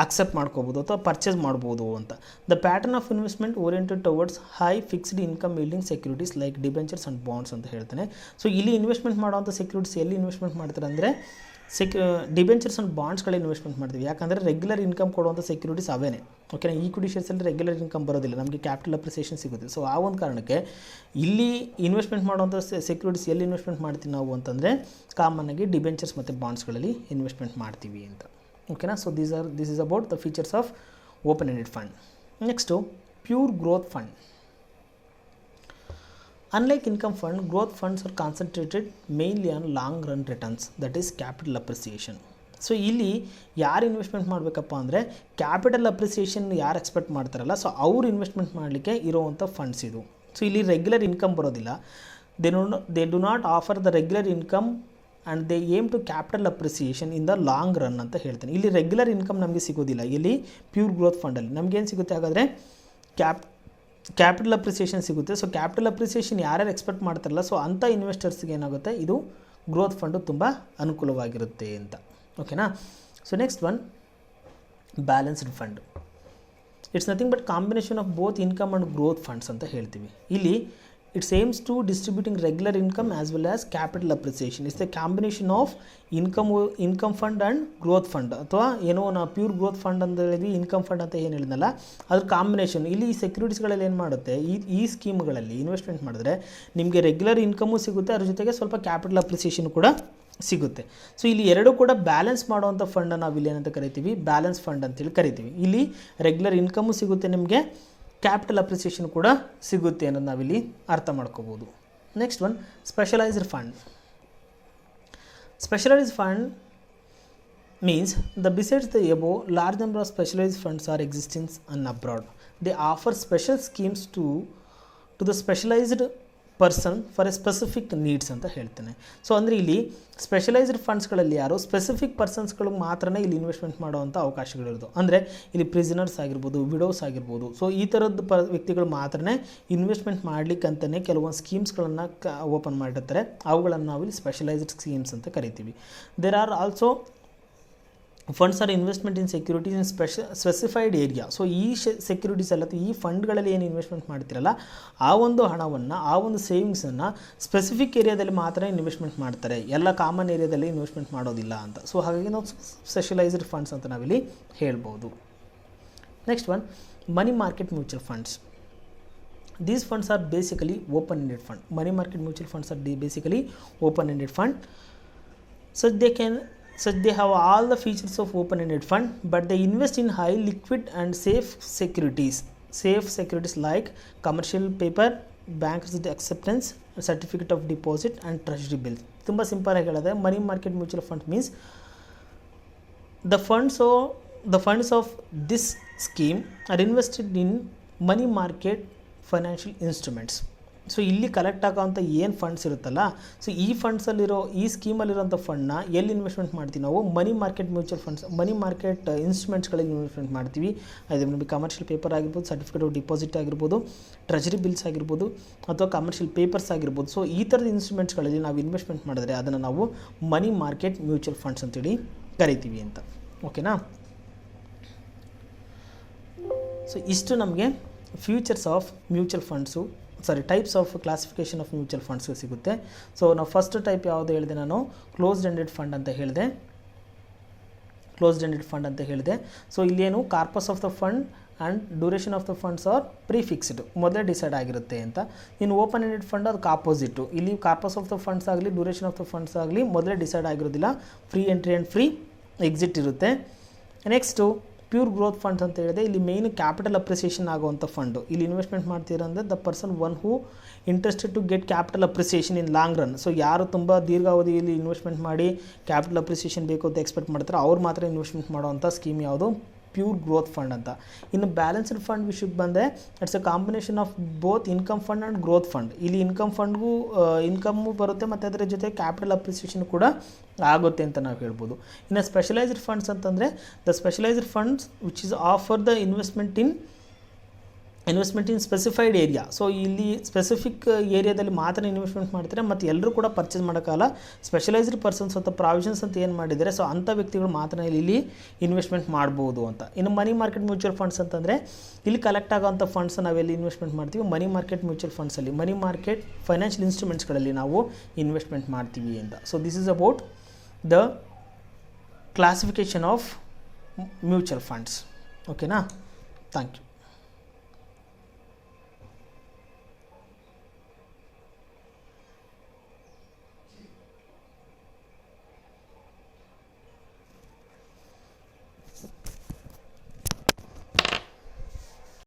ಅಕ್ಸೆಪ್ಟ್ ಮಾಡ್ಕೋಬೋದು ಅಥವಾ ಪರ್ಚೇಸ್ ಮಾಡ್ಬೋದು ಅಂತ. The pattern of investment oriented towards high fixed income ಯೀಲ್ಡಿಂಗ್ securities like debentures and bonds ಅಂತ ಹೇಳ್ತಾನೆ. ಸೊ ಇಲ್ಲಿ ಇನ್ವೆಸ್ಟ್ಮೆಂಟ್ ಮಾಡೋವಂಥ ಸೆಕ್ಯೂರಿಟೀಸ್ ಎಲ್ಲಿ ಇನ್ವೆಸ್ಟ್ಮೆಂಟ್ ಮಾಡ್ತಾರೆ ಅಂದರೆ ಡಿಬೆಂಚರ್ಸ್ ಆ್ಯಂಡ್ ಬಾಂಡ್ಸ್ಗಳಲ್ಲಿ ಇನ್ವೆಸ್ಟ್ಮೆಂಟ್ ಮಾಡ್ತೀವಿ. ಯಾಕಂದರೆ ರೆಗ್ಯುಲರ್ ಇನ್ಕಮ್ ಕೊಡುವಂಥ ಸೆಕ್ಯೂರಿಟೀಸ್ ಅವೇನೆ. ಓಕೆನಾ? ಈಕ್ವಿಟಿ ಶೇರ್ಸಲ್ಲಿ ರೆಗ್ಯುಲರ್ ಇನ್ಕಮ್ ಬರೋದಿಲ್ಲ, ನಮಗೆ ಕ್ಯಾಪಿಟಲ್ ಅಪ್ರಿಸಿಯೇಷನ್ ಸಿಗುತ್ತೆ. ಸೊ ಆ ಒಂದು ಕಾರಣಕ್ಕೆ ಇಲ್ಲಿ ಇನ್ವೆಸ್ಟ್ಮೆಂಟ್ ಮಾಡುವಂಥ ಸೆಕ್ಯೂರಿಟೀಸ್ ಎಲ್ಲಿ ಇನ್ವೆಸ್ಟ್ಮೆಂಟ್ ಮಾಡ್ತೀವಿ ನಾವು ಅಂತಂದರೆ ಕಾಮನ್ನಾಗಿ ಡಿಬೆಂಚರ್ಸ್ ಮತ್ತು ಬಾಂಡ್ಸ್ಗಳಲ್ಲಿ ಇನ್ವೆಸ್ಟ್ಮೆಂಟ್ ಮಾಡ್ತೀವಿ ಅಂತ. ಓಕೆನಾ? So this is about the features of open ended fund. Next pure growth fund. Unlike income fund, growth funds are concentrated mainly on long run returns, that is capital appreciation. So ಇಲ್ಲಿ ಯಾರು ಇನ್ವೆಸ್ಟ್ಮೆಂಟ್ ಮಾಡಬೇಕಪ್ಪ ಅಂದರೆ ಕ್ಯಾಪಿಟಲ್ ಅಪ್ರಿಸಿಯೇಷನ್ ಯಾರು ಎಕ್ಸ್ಪೆಕ್ಟ್ ಮಾಡ್ತಾರಲ್ಲ, ಸೊ ಅವ್ರು ಇನ್ವೆಸ್ಟ್ಮೆಂಟ್ ಮಾಡಲಿಕ್ಕೆ ಇರೋವಂಥ ಫಂಡ್ಸ್ ಇದು. ಸೊ ಇಲ್ಲಿ ರೆಗ್ಯುಲರ್ ಇನ್ಕಮ್ ಬರೋದಿಲ್ಲ. They do not offer the regular income and they aim to capital appreciation in the long run ಅಂತ ಹೇಳ್ತೀನಿ. ಇಲ್ಲಿ ರೆಗ್ಯುಲರ್ ಇನ್ಕಮ್ ನಮಗೆ ಸಿಗೋದಿಲ್ಲ. ಇಲ್ಲಿ ಪ್ಯೂರ್ ಗ್ರೋತ್ ಫಂಡಲ್ಲಿ ನಮಗೇನು ಸಿಗುತ್ತೆ ಹಾಗಾದರೆ? ಕ್ಯಾಪಿಟಲ್ ಅಪ್ರಿಸಿಯೇಷನ್ ಸಿಗುತ್ತೆ. ಸೊ ಕ್ಯಾಪಿಟಲ್ ಅಪ್ರಿಸಿಯೇಷನ್ ಯಾರ್ಯಾರು ಎಕ್ಸ್ಪೆಕ್ಟ್ ಮಾಡ್ತಾರಲ್ಲ, ಸೊ ಅಂಥ ಇನ್ವೆಸ್ಟರ್ಸ್ಗೆ ಏನಾಗುತ್ತೆ, ಇದು ಗ್ರೋತ್ ಫಂಡು ತುಂಬ ಅನುಕೂಲವಾಗಿರುತ್ತೆ ಅಂತ. ಓಕೆನಾ? So next one balanced fund. It's nothing but combination of both income and growth funds ಅಂತ ಹೇಳ್ತೀವಿ. ಇಲ್ಲಿ it's aims to distributing regular income as well as capital appreciation. It's the combination of income fund and growth fund. ಅಥವಾ ಏನೋ ನಾವು ಪ್ಯೂರ್ ಗ್ರೋತ್ ಫಂಡ್ ಅಂತ ಹೇಳಿದ್ವಿ, ಇನ್ಕಮ್ ಫಂಡ್ ಅಂತ ಏನು ಹೇಳಿದ್ನಲ್ಲ, ಅದ್ರ ಕಾಂಬಿನೇಷನ್. ಇಲ್ಲಿ ಈ ಸೆಕ್ಯೂರಿಟೀಸ್ಗಳಲ್ಲಿ ಏನು ಮಾಡುತ್ತೆ, ಈ ಸ್ಕೀಮ್ಗಳಲ್ಲಿ ಇನ್ವೆಸ್ಟ್ಮೆಂಟ್ ಮಾಡಿದ್ರೆ ನಿಮಗೆ ರೆಗ್ಯುಲರ್ ಇನ್ಕಮು ಸಿಗುತ್ತೆ, ಅದ್ರ ಜೊತೆಗೆ ಸ್ವಲ್ಪ ಕ್ಯಾಪಿಟಲ್ ಅಪ್ರಿಸಿಯೇಷನ್ ಕೂಡ ಸಿಗುತ್ತೆ. ಸೊ ಇಲ್ಲಿ ಎರಡೂ ಕೂಡ ಬ್ಯಾಲೆನ್ಸ್ ಮಾಡುವಂಥ ಫಂಡನ್ನು ನಾವು ಇಲ್ಲಿ ಏನಂತ ಕರಿತೀವಿ? ಬ್ಯಾಲೆನ್ಸ್ ಫಂಡ್ ಅಂತೇಳಿ ಕರಿತೀವಿ. ಇಲ್ಲಿ ರೆಗ್ಯುಲರ್ ಇನ್ಕಮು ಸಿಗುತ್ತೆ ನಿಮಗೆ, ಕ್ಯಾಪಿಟಲ್ ಅಪ್ರಿಸಿಯೇಷನ್ ಕೂಡ ಸಿಗುತ್ತೆ ಅನ್ನೋದು ನಾವಿಲ್ಲಿ ಅರ್ಥ ಮಾಡ್ಕೋಬೋದು. Next one specialised fund. Specialised fund means the besides the above large number of specialized funds are existing and abroad. They offer special schemes to the specialized person for A specific needs ಅಂತ ಹೇಳ್ತೇನೆ. ಸೊ ಅಂದರೆ ಇಲ್ಲಿ ಸ್ಪೆಷಲೈಸ್ಡ್ ಫಂಡ್ಸ್ಗಳಲ್ಲಿ ಯಾರು ಸ್ಪೆಸಿಫಿಕ್ ಪರ್ಸನ್ಸ್ಗಳು ಮಾತ್ರ ಇಲ್ಲಿ ಇನ್ವೆಸ್ಟ್ಮೆಂಟ್ ಮಾಡೋವಂಥ ಅವಕಾಶಗಳಿರೋದು. ಅಂದರೆ ಇಲ್ಲಿ ಪ್ರಿಸನರ್ಸ್ ಆಗಿರ್ಬೋದು, ವಿಡೋಸ್ ಆಗಿರ್ಬೋದು. ಸೊ ಈ ಥರದ್ದು ವ್ಯಕ್ತಿಗಳು ಮಾತ್ರ ಇನ್ವೆಸ್ಟ್ಮೆಂಟ್ ಮಾಡಲಿಕ್ಕಂತಲೇ ಕೆಲವೊಂದು ಸ್ಕೀಮ್ಸ್ಗಳನ್ನು ಓಪನ್ ಮಾಡಿರ್ತಾರೆ. ಅವುಗಳನ್ನು ನಾವು ಇಲ್ಲಿ ಸ್ಪೆಷಲೈಸ್ಡ್ ಸ್ಕೀಮ್ಸ್ ಅಂತ ಕರಿತೀವಿ. There are also funds are investment in securities in specified area. So ಈ ಸೆಕ್ಯೂರಿಟೀಸ್ ಎಲ್ಲ ಈ ಫಂಡ್ಗಳಲ್ಲಿ ಏನು ಇನ್ವೆಸ್ಟ್ಮೆಂಟ್ ಮಾಡ್ತಿರಲ್ಲ, ಆ ಒಂದು ಹಣವನ್ನು, ಆ ಒಂದು ಸೇವಿಂಗ್ಸನ್ನು ಸ್ಪೆಸಿಫಿಕ್ ಏರಿಯಾದಲ್ಲಿ ಮಾತ್ರ ಇನ್ವೆಸ್ಟ್ಮೆಂಟ್ ಮಾಡ್ತಾರೆ, ಎಲ್ಲ ಕಾಮನ್ ಏರಿಯಾದಲ್ಲಿ ಇನ್ವೆಸ್ಟ್ಮೆಂಟ್ ಮಾಡೋದಿಲ್ಲ ಅಂತ. ಸೊ ಹಾಗಾಗಿ ನಾವು ಸ್ಪೆಷಲೈಸ್ಡ್ ಫಂಡ್ಸ್ ಅಂತ ನಾವಿಲ್ಲಿ ಹೇಳ್ಬೋದು. Next one money market mutual funds. These funds are basically open-ended fund. Money market mutual funds are basically open-ended fund. So they have all the features of open-ended fund, but they invest in high liquid and safe securities. Safe securities like commercial paper, bankers acceptance, certificate of deposit and treasury bills. ತುಂಬ ಸಿಂಪಲ್ ಆಗಿ ಹೇಳಿದ್ರೆ ಮನಿ market mutual fund means the funds of this scheme are invested in money market financial instruments. So ಇಲ್ಲಿ ಕಲೆಕ್ಟ್ ಆಗೋವಂಥ ಏನು ಫಂಡ್ಸ್ ಇರುತ್ತಲ್ಲ, ಸೊ ಈ ಫಂಡ್ಸಲ್ಲಿರೋ ಈ ಸ್ಕೀಮಲ್ಲಿರೋಂಥ ಫಂಡ್ನ ಎಲ್ಲಿ ಇನ್ವೆಸ್ಟ್ಮೆಂಟ್ ಮಾಡ್ತೀವಿ ನಾವು? Money market mutual funds, money market ಇನ್ಸ್ಟ್ರೂಮೆಂಟ್ಸ್ಗಳಲ್ಲಿ ಇನ್ವೆಸ್ಟ್ಮೆಂಟ್ ಮಾಡ್ತೀವಿ. ಅದು ಮೇ ಬಿ ಕಮರ್ಷಿಯಲ್ ಪೇಪರ್ ಆಗಿರ್ಬೋದು, ಸರ್ಟಿಫಿಕೇಟ್ ಆಫ್ ಡಿಪಾಸಿಟ್ ಆಗಿರ್ಬೋದು, ಟ್ರೆಜರಿ ಬಿಲ್ಸ್ ಆಗಿರ್ಬೋದು, ಅಥವಾ ಕಮರ್ಷಿಯಲ್ ಪೇಪರ್ಸ್ ಆಗಿರ್ಬೋದು. ಸೊ ಈ ಥರದ ಇನ್ಸ್ಟ್ರೂಮೆಂಟ್ಸ್ಗಳಲ್ಲಿ ನಾವು ಇನ್ವೆಸ್ಟ್ಮೆಂಟ್ ಮಾಡಿದ್ರೆ ಅದನ್ನು ನಾವು ಮನಿ ಮಾರ್ಕೆಟ್ ಮ್ಯೂಚುವಲ್ ಫಂಡ್ಸ್ ಅಂತೇಳಿ ಕರಿತೀವಿ ಅಂತ. ಓಕೆನಾ? ಸೊ ಇಷ್ಟು ನಮಗೆ futures of mutual funds, types of classification of mutual funds ಸಿಗುತ್ತೆ. ಸೊ ನಾವು ಫಸ್ಟ್ ಟೈಪ್ ಯಾವುದು ಹೇಳಿದೆ ನಾನು? ಕ್ಲೋಸ್ಡ್ ಎಂಡೆಡ್ ಫಂಡ್ ಅಂತ ಹೇಳಿದೆ. ಸೊ ಇಲ್ಲೇನು corpus of the fund and duration of the funds are prefixed, ಮೊದಲೇ ಡಿಸೈಡ್ ಆಗಿರುತ್ತೆ ಅಂತ. ಇನ್ನು ಓಪನ್ ಎಂಡೆಡ್ ಫಂಡ್ ಅದಕ್ಕೆ ಆಪೋಸಿಟು. ಇಲ್ಲಿ ಕಾರ್ಪಸ್ ಆಫ್ ದ ಫಂಡ್ಸ್ ಆಗಲಿ ಡ್ಯೂರೇಷನ್ ಆಫ್ ದ ಫಂಡ್ಸ್ ಆಗಲಿ ಮೊದಲೇ ಡಿಸೈಡ್ ಆಗಿರೋದಿಲ್ಲ, free entry and free exit ಇರುತ್ತೆ. ನೆಕ್ಸ್ಟು ಪ್ಯೂರ್ ಗ್ರೋತ್ ಫಂಡ್ಸ್ ಅಂತ ಹೇಳಿದೆ. ಇಲ್ಲಿ ಮೇಯ್ನ್ ಕ್ಯಾಪಿಟಲ್ ಅಪ್ರಿಸಿಯೇಷನ್ ಆಗುವಂಥ ಫಂಡು. ಇಲ್ಲಿ ಇನ್ವೆಸ್ಟ್ಮೆಂಟ್ ಮಾಡ್ತೀರಂದರೆ the person one who interested to get capital appreciation in long run. So ಯಾರು ತುಂಬ ದೀರ್ಘಾವಧಿಯಲ್ಲಿ ಇನ್ವೆಸ್ಟ್ಮೆಂಟ್ ಮಾಡಿ ಕ್ಯಾಪಿಟಲ್ ಅಪ್ರಿಸಿಯೇಷನ್ ಬೇಕು ಅಂತ ಎಕ್ಸ್ಪೆಕ್ಟ್ ಮಾಡ್ತಾರೆ, ಅವ್ರು ಮಾತ್ರ ಇನ್ವೆಸ್ಟ್ಮೆಂಟ್ ಮಾಡೋವಂಥ ಸ್ಕೀಮ್ ಯಾವುದು? ಪ್ಯೂರ್ ಗ್ರೋತ್ ಫಂಡ್ ಅಂತ. ಇನ್ನು ಬ್ಯಾಲೆನ್ಸ್ಡ್ ಫಂಡ್ ವಿಷಯಕ್ಕೆ ಬಂದರೆ it's a combination of both income fund and growth fund. ಇಲ್ಲಿ ಇನ್ಕಮ್ ಫಂಡ್ಗೂ ಇನ್ಕಮ್ಮು ಬರುತ್ತೆ ಮತ್ತು ಅದರ ಜೊತೆ ಕ್ಯಾಪಿಟಲ್ ಅಪ್ರಿಸಿಯೇಷನ್ ಕೂಡ ಆಗುತ್ತೆ ಅಂತ ನಾವು ಹೇಳ್ಬೋದು. ಇನ್ನು ಸ್ಪೆಷಲೈಸ್ಡ್ ಫಂಡ್ಸ್ ಅಂತಂದರೆ the specialised funds which is offer the investment in specified area. So ಇಲ್ಲಿ ಸ್ಪೆಸಿಫಿಕ್ ಏರಿಯಾದಲ್ಲಿ ಮಾತ್ರ ಇನ್ವೆಸ್ಟ್ಮೆಂಟ್ ಮಾಡ್ತಾರೆ ಮತ್ತು ಎಲ್ಲರೂ ಕೂಡ ಪರ್ಚೇಸ್ ಮಾಡೋಕ್ಕಲ್ಲ. ಸ್ಪೆಷಲೈಸ್ಡ್ ಪರ್ಸನ್ಸ್ ಅಥವಾ ಪ್ರಾವಿಷನ್ಸ್ ಅಂತ ಏನು ಮಾಡಿದ್ದಾರೆ, ಸೊ ಅಂಥ ವ್ಯಕ್ತಿಗಳು ಮಾತ್ರ ಇಲ್ಲಿ ಇನ್ವೆಸ್ಟ್ಮೆಂಟ್ ಮಾಡ್ಬೋದು ಅಂತ. ಇನ್ನು ಮನಿ ಮಾರ್ಕೆಟ್ ಮ್ಯೂಚುವಲ್ ಫಂಡ್ಸ್ ಅಂತಂದರೆ ಇಲ್ಲಿ ಕಲೆಕ್ಟ್ ಆಗೋಂಥ ಫಂಡ್ಸ್ ನಾವೆಲ್ಲಿ ಇನ್ವೆಸ್ಟ್ಮೆಂಟ್ ಮಾಡ್ತೀವಿ? ಮನಿ ಮಾರ್ಕೆಟ್ ಮ್ಯೂಚುವಲ್ ಫಂಡ್ಸಲ್ಲಿ, ಮನಿ ಮಾರ್ಕೆಟ್ ಫೈನಾನ್ಷಿಯಲ್ ಇನ್ಸ್ಟ್ರೂಮೆಂಟ್ಸ್ಗಳಲ್ಲಿ ನಾವು ಇನ್ವೆಸ್ಟ್ಮೆಂಟ್ ಮಾಡ್ತೀವಿ ಅಂತ. So this is about the classification of mutual funds. ಓಕೆನಾ? Thank you.